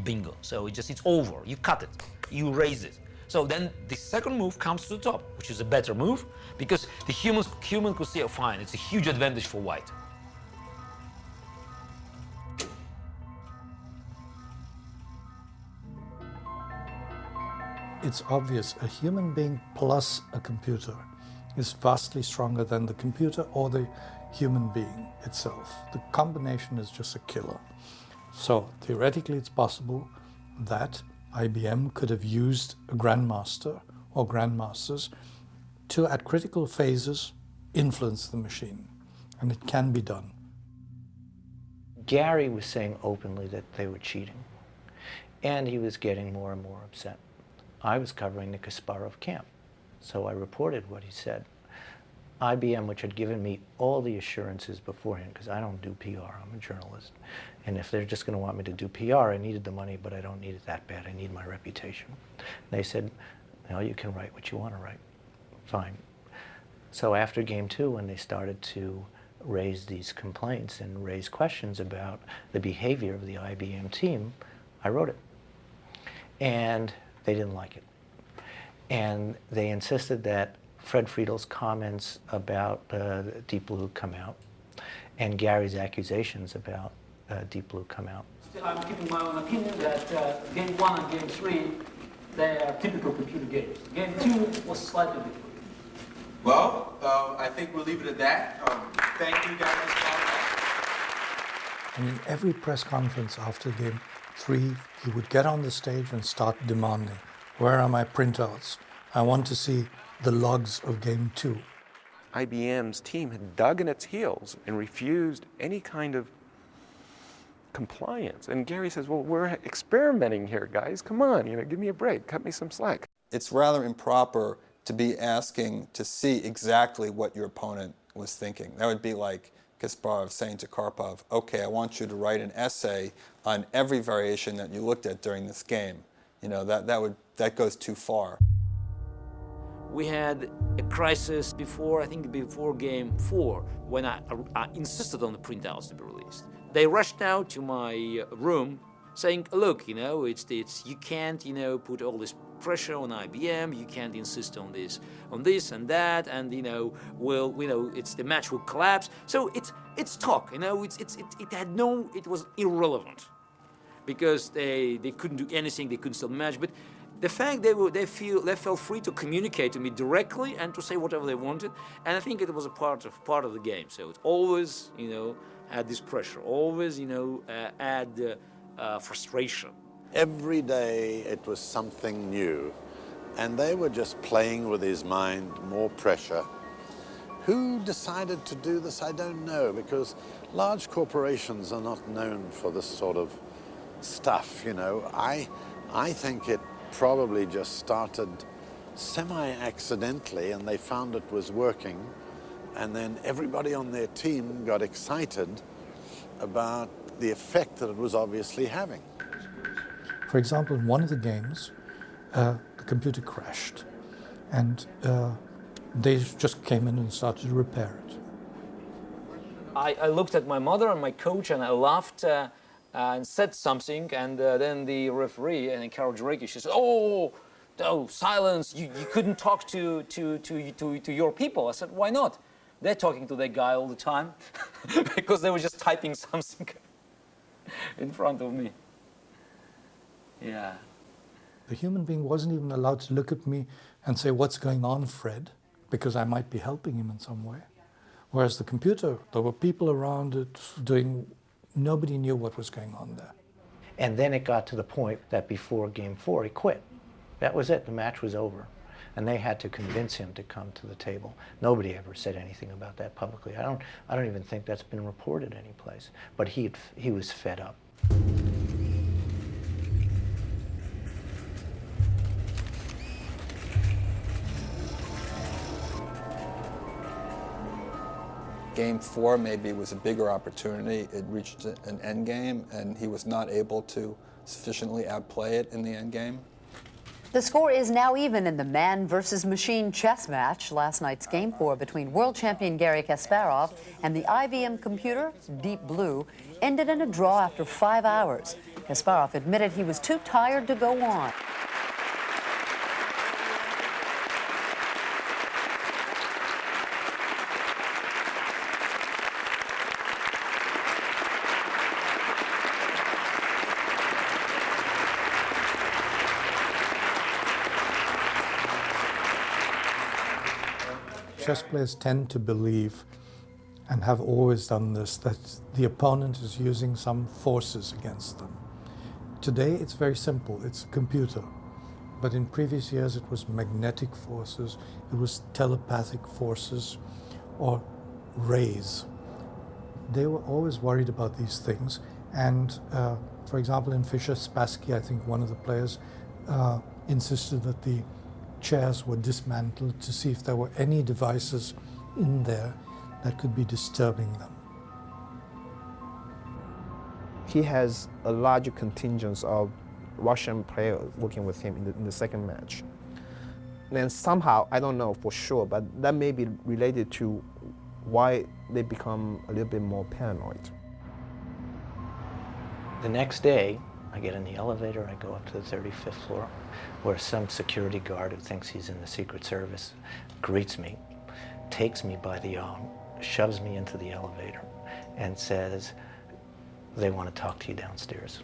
Bingo. So it's over. You cut it. You raise it. So then the second move comes to the top, which is a better move, because the human could say, oh, fine, it's a huge advantage for white. It's obvious a human being plus a computer is vastly stronger than the computer or the human being itself. The combination is just a killer. So theoretically it's possible that IBM could have used a grandmaster or grandmasters to, at critical phases, influence the machine. And it can be done. Garry was saying openly that they were cheating, and he was getting more and more upset. I was covering the Kasparov camp, so I reported what he said. IBM, which had given me all the assurances beforehand, because I don't do PR, I'm a journalist, and if they're just going to want me to do PR, I needed the money, but I don't need it that bad, I need my reputation. They said, no, you can write what you want to write. Fine. So after game 2, when they started to raise these complaints and raise questions about the behavior of the IBM team, I wrote it. And they didn't like it. And they insisted that Fred Friedel's comments about Deep Blue come out, and Garry's accusations about Deep Blue come out. Still, I'm keeping my own opinion that game 1 and game 3, they are typical computer games. Game 2 was slightly different. Well, I think we'll leave it at that. Thank you guys. And in every press conference after game 3, he would get on the stage and start demanding, where are my printouts? I want to see the logs of game 2. IBM's team had dug in its heels and refused any kind of compliance. And Garry says, well, we're experimenting here, guys. Come on, give me a break. Cut me some slack. It's rather improper to be asking to see exactly what your opponent was thinking. That would be like Kasparov saying to Karpov, okay, I want you to write an essay on every variation that you looked at during this game. That goes too far. We had a crisis before game 4, when I insisted on the printouts to be released. They rushed out to my room saying, look, you can't, put all this pressure on IBM, you can't insist on this and that, and the match will collapse. So it's talk, it was irrelevant, because they couldn't do anything, they couldn't stop the match. But The fact they felt free to communicate to me directly and to say whatever they wanted, and I think it was a part of the game. So it always, had this pressure, always, add frustration. Every day it was something new, and they were just playing with his mind, more pressure. Who decided to do this? I don't know, because large corporations are not known for this sort of stuff, I think it probably just started semi-accidentally, and they found it was working, and then everybody on their team got excited about the effect that it was obviously having. For example, in one of the games, the computer crashed, and they just came in and started to repair it. I looked at my mother and my coach, and I laughed and said something, and then the referee, and Carol Drake, she said, "Oh, silence! You couldn't talk to your people." I said, "Why not? They're talking to that guy all the time," because they were just typing something in front of me. Yeah. The human being wasn't even allowed to look at me and say, "What's going on, Fred?" because I might be helping him in some way. Whereas the computer, there were people around it doing, nobody knew what was going on there. And then it got to the point that before Game 4, he quit. That was it, the match was over. And they had to convince him to come to the table. Nobody ever said anything about that publicly. I don't even think that's been reported anyplace. But he was fed up. Game 4 maybe was a bigger opportunity. It reached an end game, and he was not able to sufficiently outplay it in the end game. The score is now even in the man versus machine chess match. Last night's Game 4 between world champion Garry Kasparov and the IBM computer Deep Blue ended in a draw after 5 hours. Kasparov admitted he was too tired to go on. Chess players tend to believe, and have always done this, that the opponent is using some forces against them. Today it's very simple, it's a computer. But in previous years it was magnetic forces, it was telepathic forces, or rays. They were always worried about these things, and for example in Fischer-Spassky, I think one of the players insisted that the chairs were dismantled to see if there were any devices in there that could be disturbing them. He has a larger contingent of Russian players working with him in the second match. And somehow, I don't know for sure, but that may be related to why they become a little bit more paranoid. The next day, I get in the elevator, I go up to the 35th floor, where some security guard who thinks he's in the Secret Service greets me, takes me by the arm, shoves me into the elevator, and says, "They want to talk to you downstairs."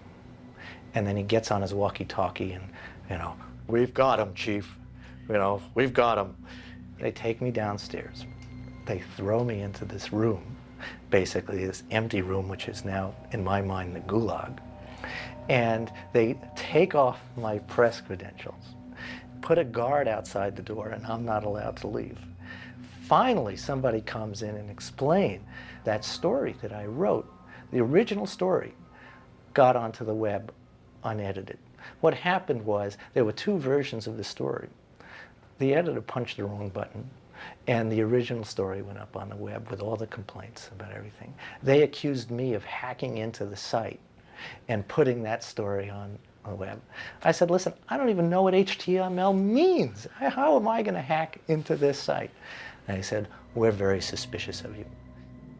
And then he gets on his walkie-talkie and, "We've got him, Chief. We've got him." They take me downstairs. They throw me into this room, basically this empty room, which is now, in my mind, the gulag. And they take off my press credentials, put a guard outside the door, and I'm not allowed to leave. Finally, somebody comes in and explains that story that I wrote, the original story, got onto the web unedited. What happened was there were two versions of the story. The editor punched the wrong button, and the original story went up on the web with all the complaints about everything. They accused me of hacking into the site and putting that story on the web. I said, "Listen, I don't even know what HTML means. How am I going to hack into this site?" And they said, "We're very suspicious of you."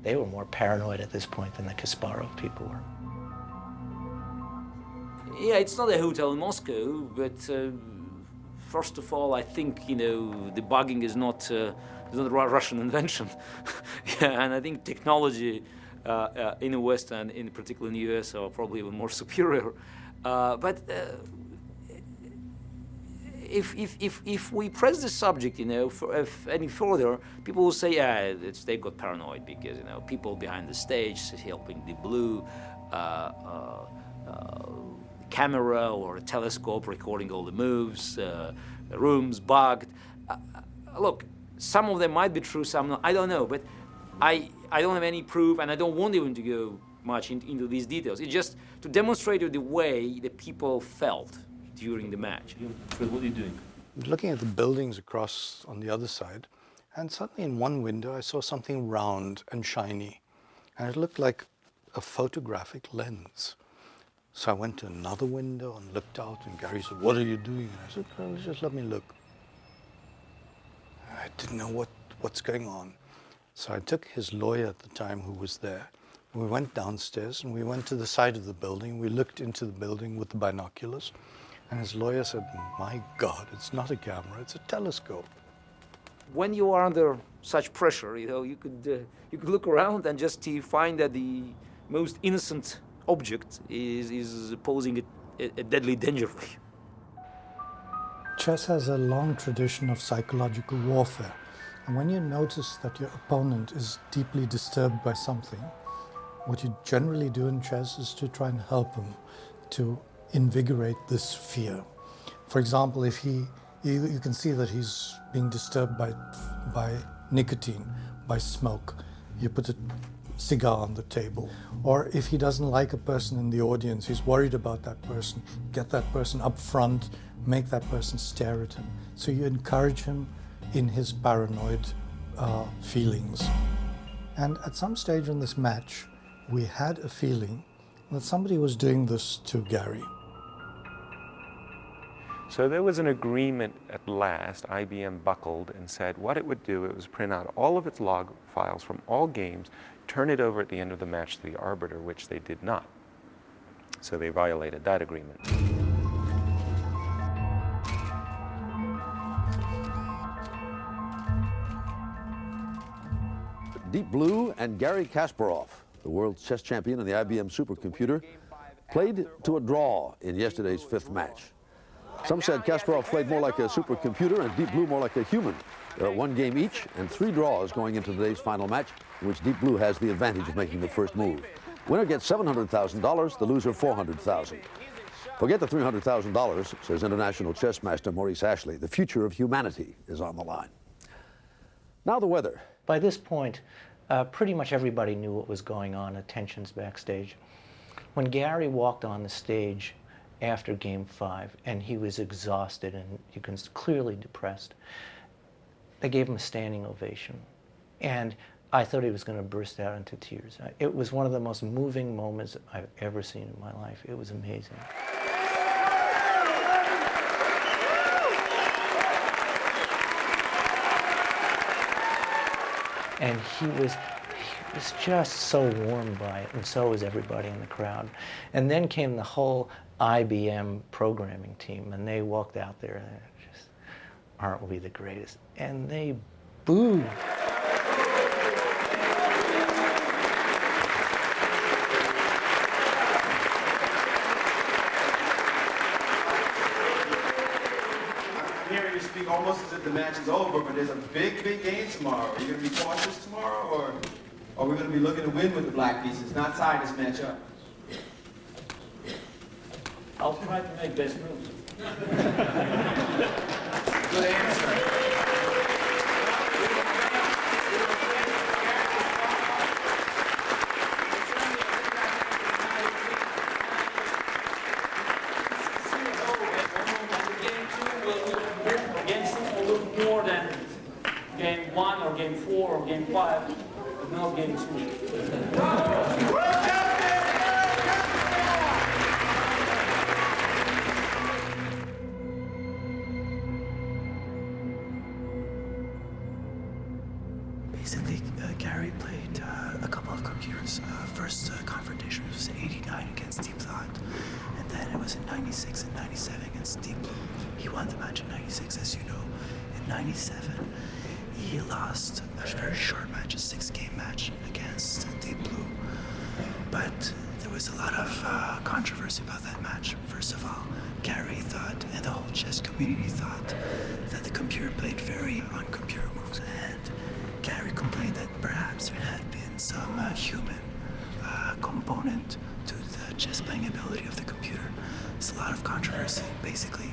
They were more paranoid at this point than the Kasparov people were. Yeah, it's not a hotel in Moscow, but first of all, I think, debugging is not a Russian invention. Yeah, and I think technology in the West and in particular in the US are probably even more superior. But if we press the subject, if any further, people will say, they got paranoid because, people behind the stage helping Deep Blue, camera or a telescope recording all the moves, rooms bugged. Look, some of them might be true, some not. I don't know, but I don't have any proof, and I don't want even to go much into these details. It's just to demonstrate you the way the people felt during the match. Fred, what are you doing? Looking at the buildings across on the other side, and suddenly in one window I saw something round and shiny, and it looked like a photographic lens. So I went to another window and looked out, and Garry said, "What are you doing?" And I said, "Oh, just let me look." I didn't know what's going on. So I took his lawyer at the time who was there. We went downstairs and we went to the side of the building. We looked into the building with the binoculars. And his lawyer said, "My God, it's not a camera, it's a telescope." When you are under such pressure, you could look around and just find that the most innocent object is posing a deadly danger for you. Chess has a long tradition of psychological warfare. And when you notice that your opponent is deeply disturbed by something, what you generally do in chess is to try and help him to invigorate this fear. For example, if you can see that he's being disturbed by nicotine, by smoke, you put a cigar on the table. Or if he doesn't like a person in the audience, he's worried about that person, get that person up front, make that person stare at him. So you encourage him in his paranoid feelings. And at some stage in this match, we had a feeling that somebody was doing this to Garry. So there was an agreement at last. IBM buckled and said what it would do, it was print out all of its log files from all games, turn it over at the end of the match to the arbiter, which they did not. So they violated that agreement. Deep Blue and Garry Kasparov, the world chess champion and the IBM supercomputer, played to a draw in yesterday's fifth match. Some said Kasparov played more like a supercomputer and Deep Blue more like a human. There are one game each and 3 draws going into today's final match, in which Deep Blue has the advantage of making the first move. Winner gets $700,000, the loser $400,000. Forget the $300,000, says international chess master Maurice Ashley. The future of humanity is on the line. Now the weather. By this point, pretty much everybody knew what was going on, tensions backstage. When Garry walked on the stage after Game 5, and he was exhausted and you can clearly depressed, they gave him a standing ovation. And I thought he was going to burst out into tears. It was one of the most moving moments I've ever seen in my life. It was amazing. And he was just so warmed by it, and so was everybody in the crowd. And then came the whole IBM programming team, and they walked out there and just, "Aren't we the greatest?" And they booed. Hearing you speak almost as if the match is over, but there's a big, big game tomorrow. Are you going to be cautious tomorrow, or are we going to be looking to win with the black pieces, not tie this match up? I'll try to make best moves. Good answer. Game 1 or Game 4 or Game 5, but not Game 2. Basically, Garry played a couple of computers. First confrontation was 89 against Deep Blue, and then it was in 96 and 97 against Deep Blue. He won the match in 96, as you know. In 97, he lost a very short match, a 6-game match against Deep Blue. But there was a lot of controversy about that match. First of all, Garry thought, and the whole chess community thought, that the computer played very un-computer moves, and Garry complained that perhaps there had been some human component to the chess playing ability of the computer. There's a lot of controversy. Basically,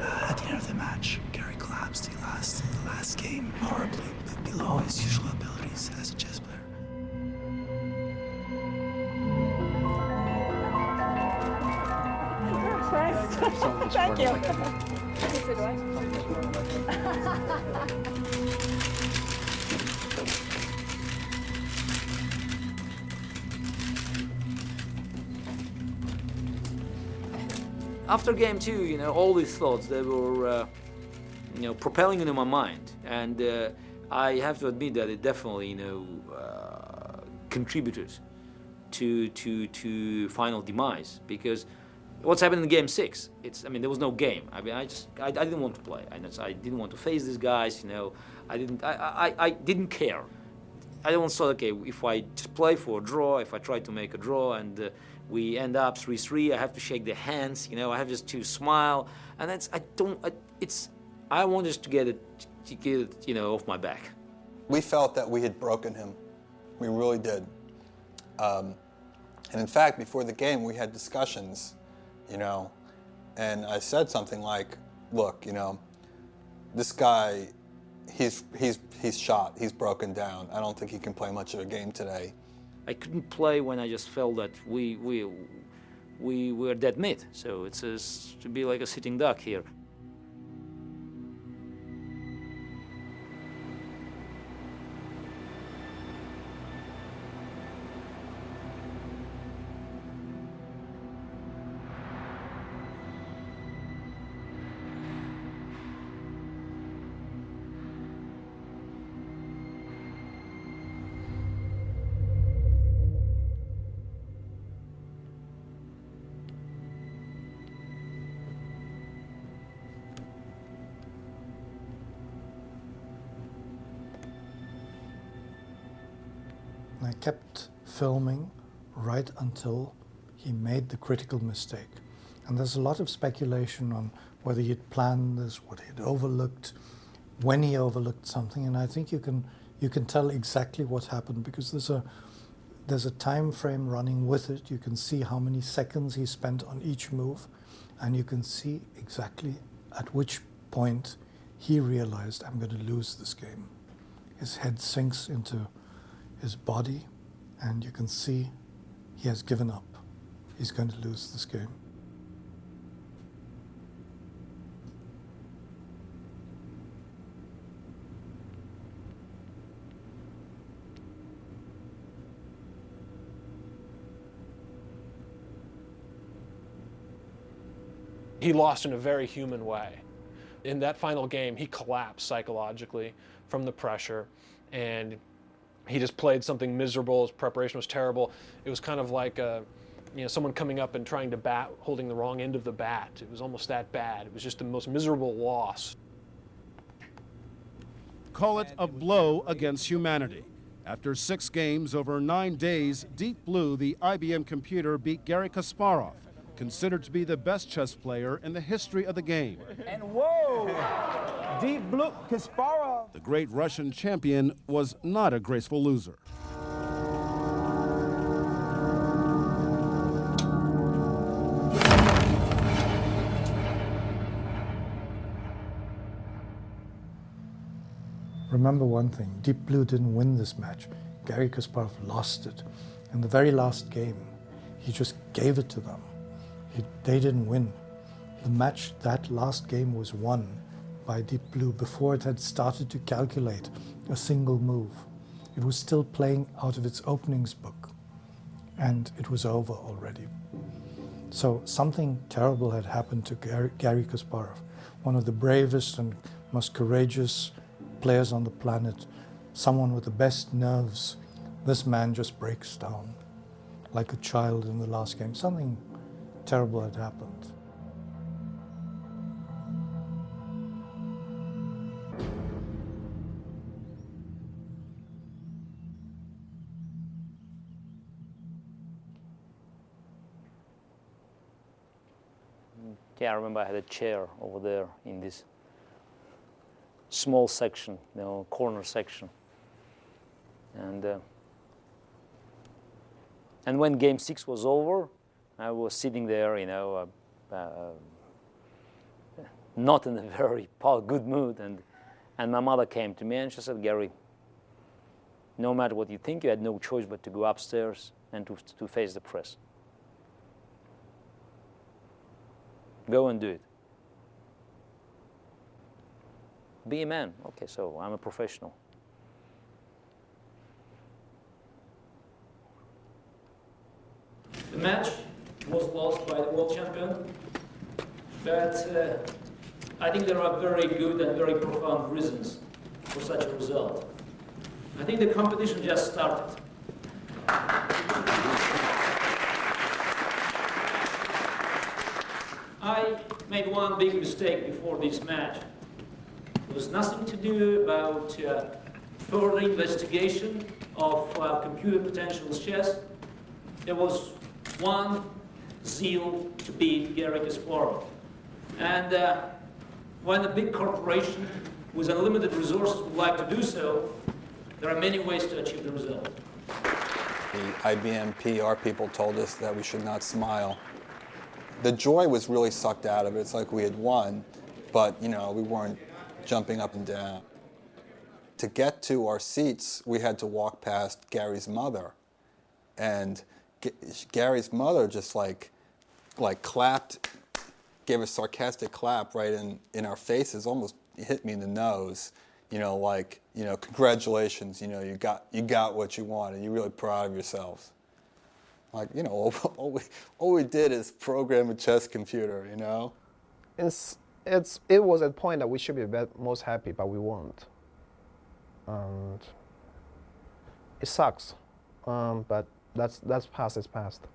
at the end of the match, Garry collapsed. He lost the last game horribly, but below his usual abilities as a chess player. Thank you. After game 2, you know, all these thoughts, they were, you know, propelling into my mind. And I have to admit that it definitely, you know, contributed to final demise. Because what's happened in game 6, I mean, there was no game. I mean, I didn't want to play. I didn't want to face these guys, you know. I didn't care. I don't thought, okay, if I just play for a draw, if I try to make a draw and we end up 3-3, I have to shake their hands, you know, I have just to smile, and I want just to get it, you know, off my back. We felt that we had broken him. We really did. And in fact, before the game, we had discussions, you know, and I said something like, look, you know, this guy, he's shot, he's broken down. I don't think he can play much of a game today. I couldn't play when I just felt that we were dead meat. So it's to be like a sitting duck here. I kept filming right until he made the critical mistake. And there's a lot of speculation on whether he'd planned this, what he'd overlooked, when he overlooked something. And I think you can tell exactly what happened because there's a time frame running with it. You can see how many seconds he spent on each move, and you can see exactly at which point he realized, I'm going to lose this game. His head sinks into his body, and you can see he has given up. He's going to lose this game. He lost in a very human way. In that final game, he collapsed psychologically from the pressure, and he just played something miserable. His preparation was terrible. It was kind of like someone coming up and trying to bat, holding the wrong end of the bat. It was almost that bad. It was just the most miserable loss. Call it a blow against humanity. After 6 games over 9 days, Deep Blue, the IBM computer, beat Garry Kasparov, considered to be the best chess player in the history of the game. And whoa, Deep Blue, Kasparov. The great Russian champion was not a graceful loser. Remember one thing, Deep Blue didn't win this match. Garry Kasparov lost it. In the very last game, he just gave it to them. They didn't win. The match, that last game, was won by Deep Blue before it had started to calculate a single move. It was still playing out of its openings book, and it was over already. So something terrible had happened to Garry Kasparov, one of the bravest and most courageous players on the planet, someone with the best nerves. This man just breaks down like a child in the last game. Something terrible had happened. Yeah, I remember I had a chair over there in this small section, corner section. And when Game 6 was over, I was sitting there, not in a very good mood. And my mother came to me and she said, Gary, no matter what you think, you had no choice but to go upstairs and to face the press. Go and do it. Be a man. Okay, so I'm a professional. The match was lost by the world champion, but I think there are very good and very profound reasons for such a result. I think the competition just started. I made one big mistake before this match. There was nothing to do about further investigation of computer potentials chess. There was one zeal to beat Garry Kasparov. And when a big corporation with unlimited resources would like to do so, there are many ways to achieve the result. The IBM PR people told us that we should not smile. The joy was really sucked out of it. It's like we had won, but we weren't jumping up and down. To get to our seats, we had to walk past Gary's mother. And Gary's mother just like clapped, gave a sarcastic clap right in our faces, almost hit me in the nose. Congratulations, you got what you wanted. You're really proud of yourselves. All we did is program a chess computer, It was a point that we should be most happy, but we weren't. And it sucks, but that's past is past.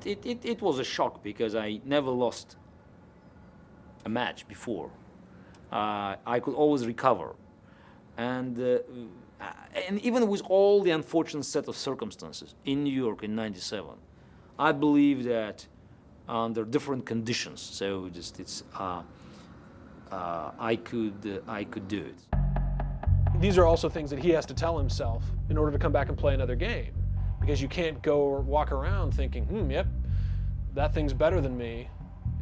It was a shock because I never lost a match before. I could always recover. And even with all the unfortunate set of circumstances in New York in '97, I believe that under different conditions, so I could do it. These are also things that he has to tell himself in order to come back and play another game, because you can't go or walk around thinking, yep, that thing's better than me,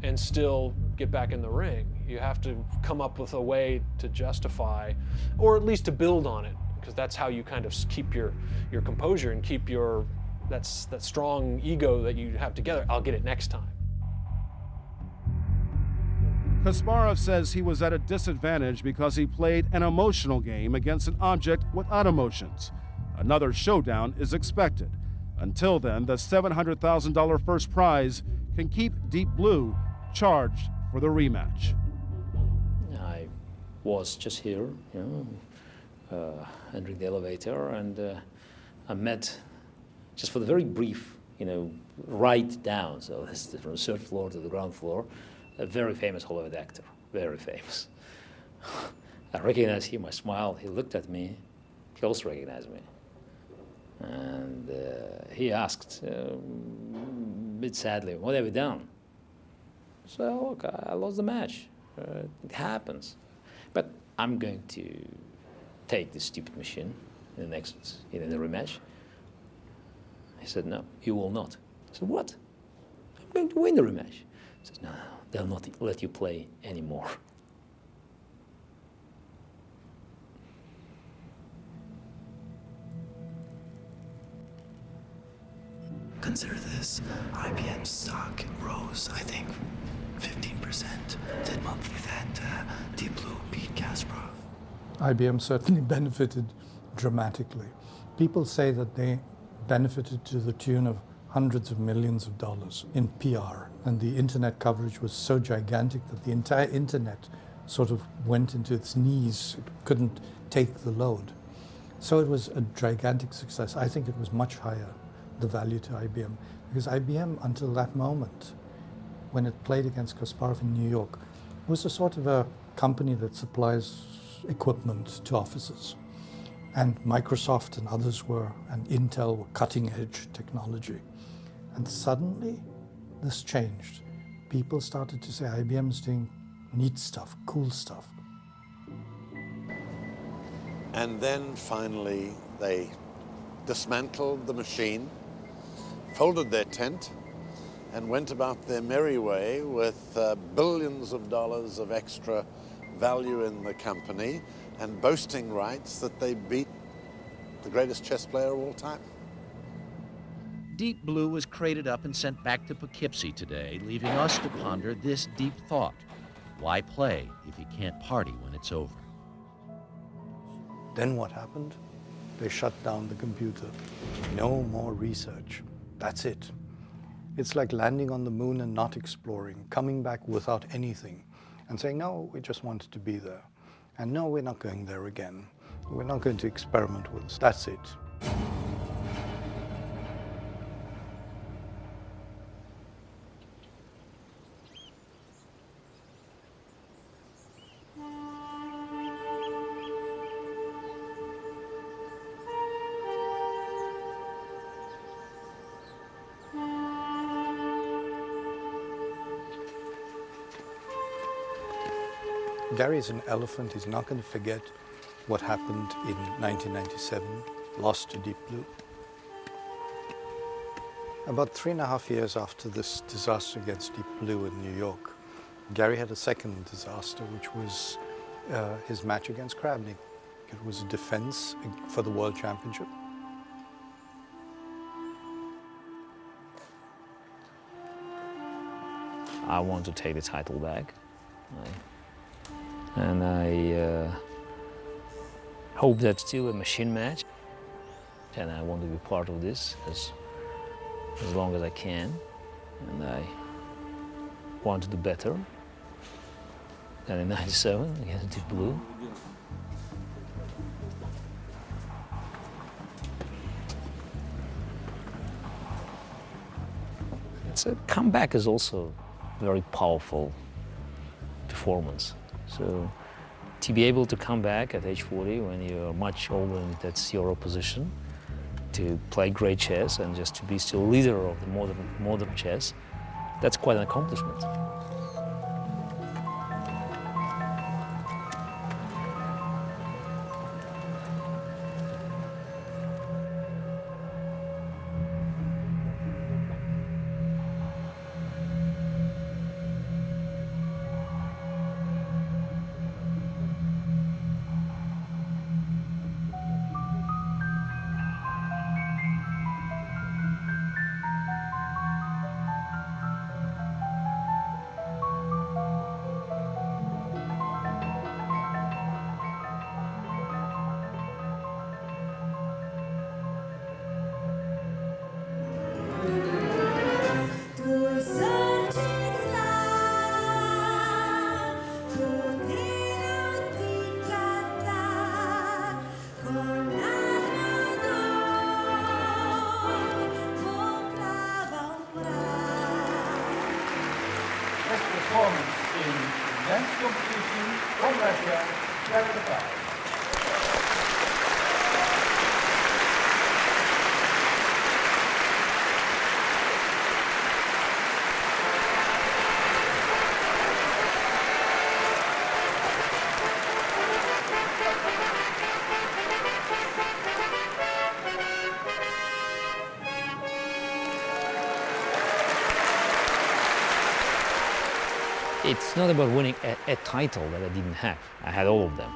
and still get back in the ring. You have to come up with a way to justify, or at least to build on it, because that's how you kind of keep your composure and keep that strong ego that you have together. I'll get it next time. Kasparov says he was at a disadvantage because he played an emotional game against an object without emotions. Another showdown is expected. Until then, the $700,000 first prize can keep Deep Blue charged for the rematch. I was just here, entering the elevator, and I met, just for the very brief, right down, so this is from the third floor to the ground floor, a very famous Hollywood actor, very famous. I recognized him, I smiled, he looked at me, he also recognized me. And he asked, a bit sadly, what have you done? So, look, I lost the match. It happens. But I'm going to take this stupid machine in the rematch. He said, no, you will not. I said, what? I'm going to win the rematch. He said, no, they'll not let you play anymore. Consider this, IBM stock rose, I think, 15% the month that Deep Blue beat Kasparov. IBM certainly benefited dramatically. People say that they benefited to the tune of hundreds of millions of dollars in PR, and the internet coverage was so gigantic that the entire internet sort of went into its knees. It couldn't take the load. So it was a gigantic success. I think it was much higher, the value to IBM, because IBM, until that moment, when it played against Kasparov in New York, was a sort of a company that supplies equipment to offices. And Microsoft and others and Intel were cutting edge technology. And suddenly, this changed. people started to say IBM is doing neat stuff, cool stuff. And then finally they dismantled the machine, folded their tent, and went about their merry way with billions of dollars of extra value in the company and boasting rights that they beat the greatest chess player of all time. Deep Blue was crated up and sent back to Poughkeepsie today, leaving us to ponder this deep thought. Why play if you can't party when it's over? Then what happened? They shut down the computer. No more research. That's it. It's like landing on the moon and not exploring, coming back without anything and saying, no, we just wanted to be there. And no, we're not going there again. We're not going to experiment with this. That's it. Garry is an elephant. He's not going to forget what happened in 1997, lost to Deep Blue. About 3.5 years after this disaster against Deep Blue in New York, Garry had a second disaster, which was his match against Kravnik. It was a defense for the World Championship. I want to take the title back. And I hope that's still a machine match. And I want to be part of this as long as I can. And I want to do better than in '97 against Deep Blue. A comeback is also a very powerful performance. So to be able to come back at age 40 when you're much older and that's your opposition, to play great chess and just to be still leader of the modern chess, that's quite an accomplishment. Performance in men's competition from Russia, Garry Kasparov. It's not about winning a title that I didn't have. I had all of them.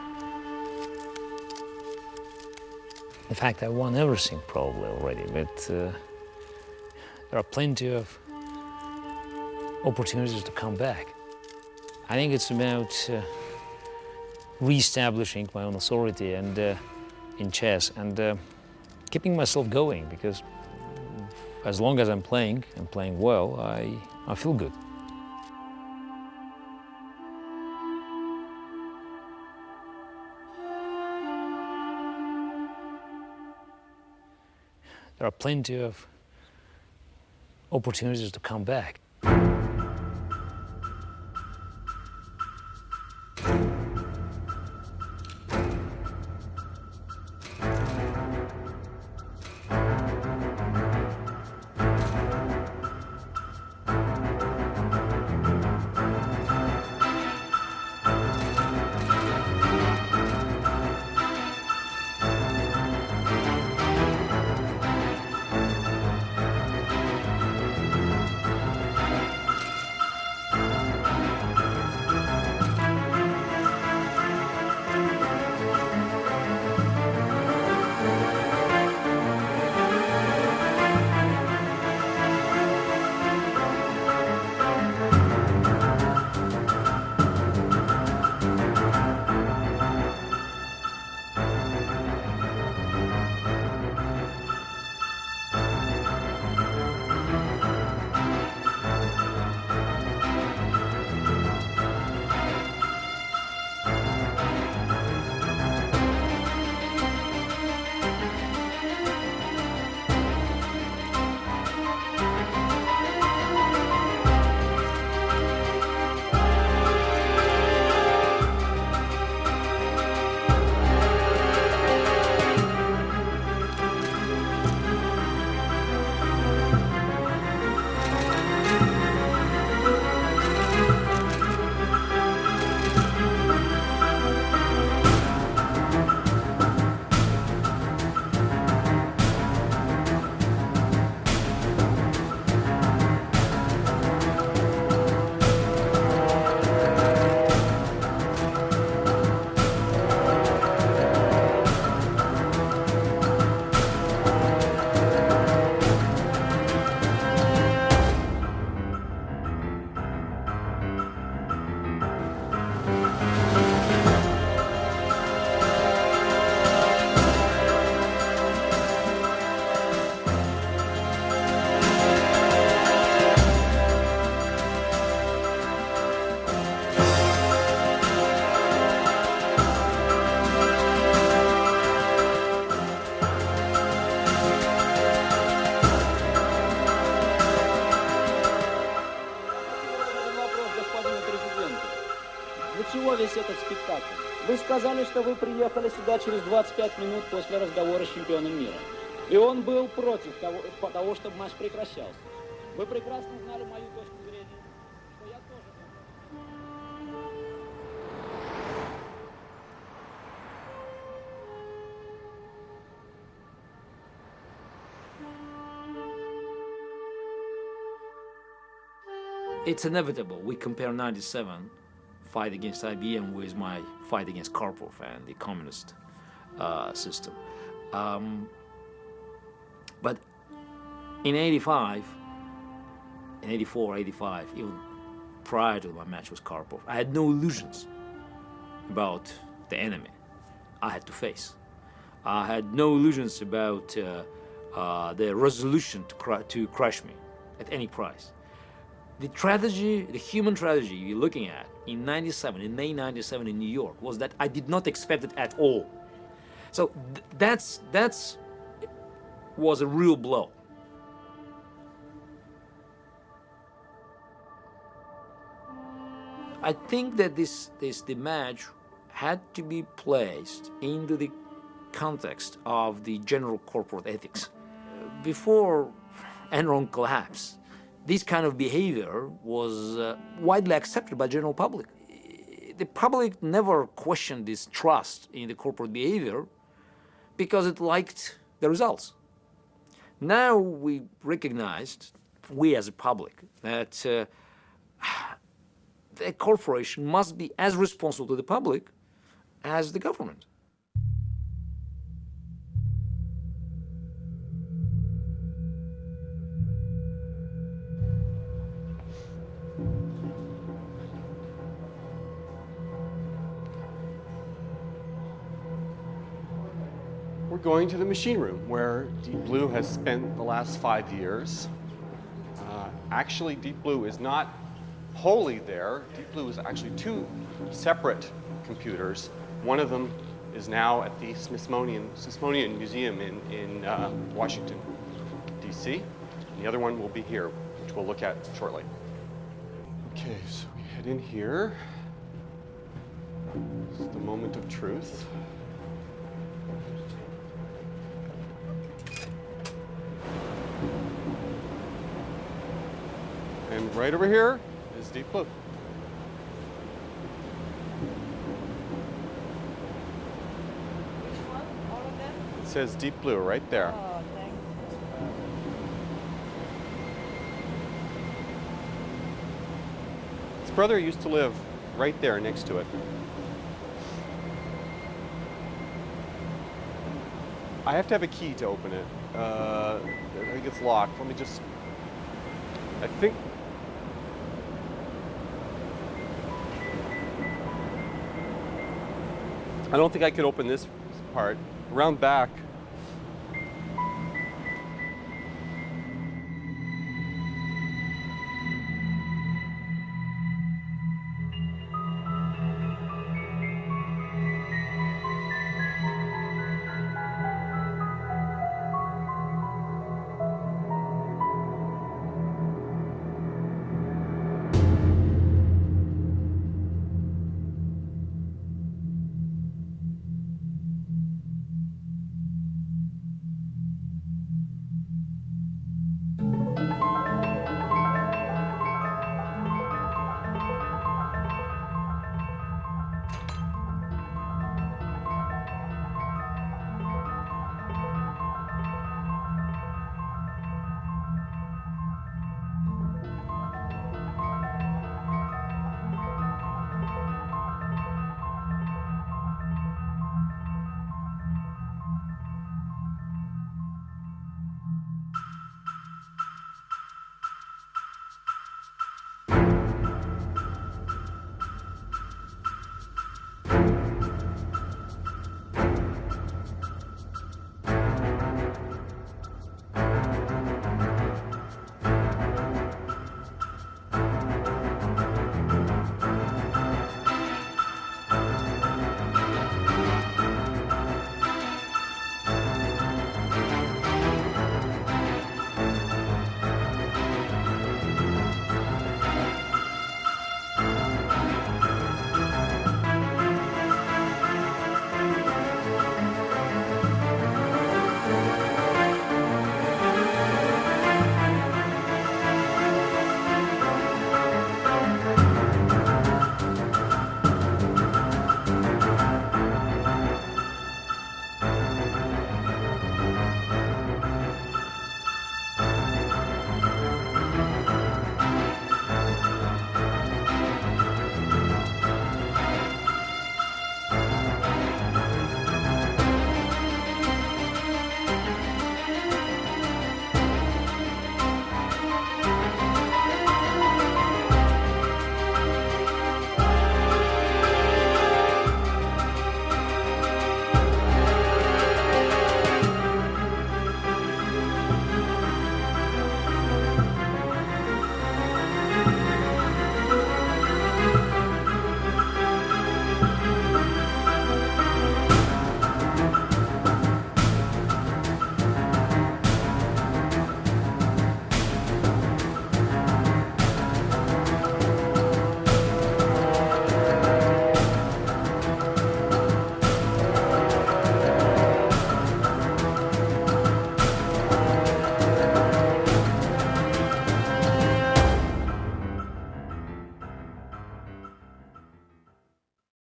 In fact, I won everything probably already, but there are plenty of opportunities to come back. I think it's about re-establishing my own authority and in chess and keeping myself going, because as long as I'm playing and playing well, I feel good. There are plenty of opportunities to come back. Вы сказали, что вы приехали сюда через 25 минут после разговора с чемпионом мира. И он был против того, чтобы матч прекращался. Вы прекрасно знали мою точку зрения, что я тоже... It's inevitable. We compare 97 fight against IBM with my fight against Karpov and the communist system. But in 85, in 84, 85, even prior to my match with Karpov, I had no illusions about the enemy I had to face. I had no illusions about the resolution to crush me at any price. The tragedy, the human tragedy you're looking at in 97, in May 97 in New York, was that I did not expect it at all. So that's was a real blow. I think that the match had to be placed into the context of the general corporate ethics. Before Enron collapse, this kind of behavior was widely accepted by the general public. The public never questioned this trust in the corporate behavior because it liked the results. Now we recognized, we as a public, that the corporation must be as responsible to the public as the government. We're going to the machine room where Deep Blue has spent the last 5 years. Actually, Deep Blue is not wholly there. Deep Blue is actually two separate computers. One of them is now at the Smithsonian Museum in Washington, D.C. And the other one will be here, which we'll look at shortly. Okay, so we head in here. This is the moment of truth. And right over here is Deep Blue. It says Deep Blue right there. Oh, thanks. His brother used to live right there next to it. I have to have a key to open it. I think it's locked. Let me just... I think... I don't think I could open this part. Around back,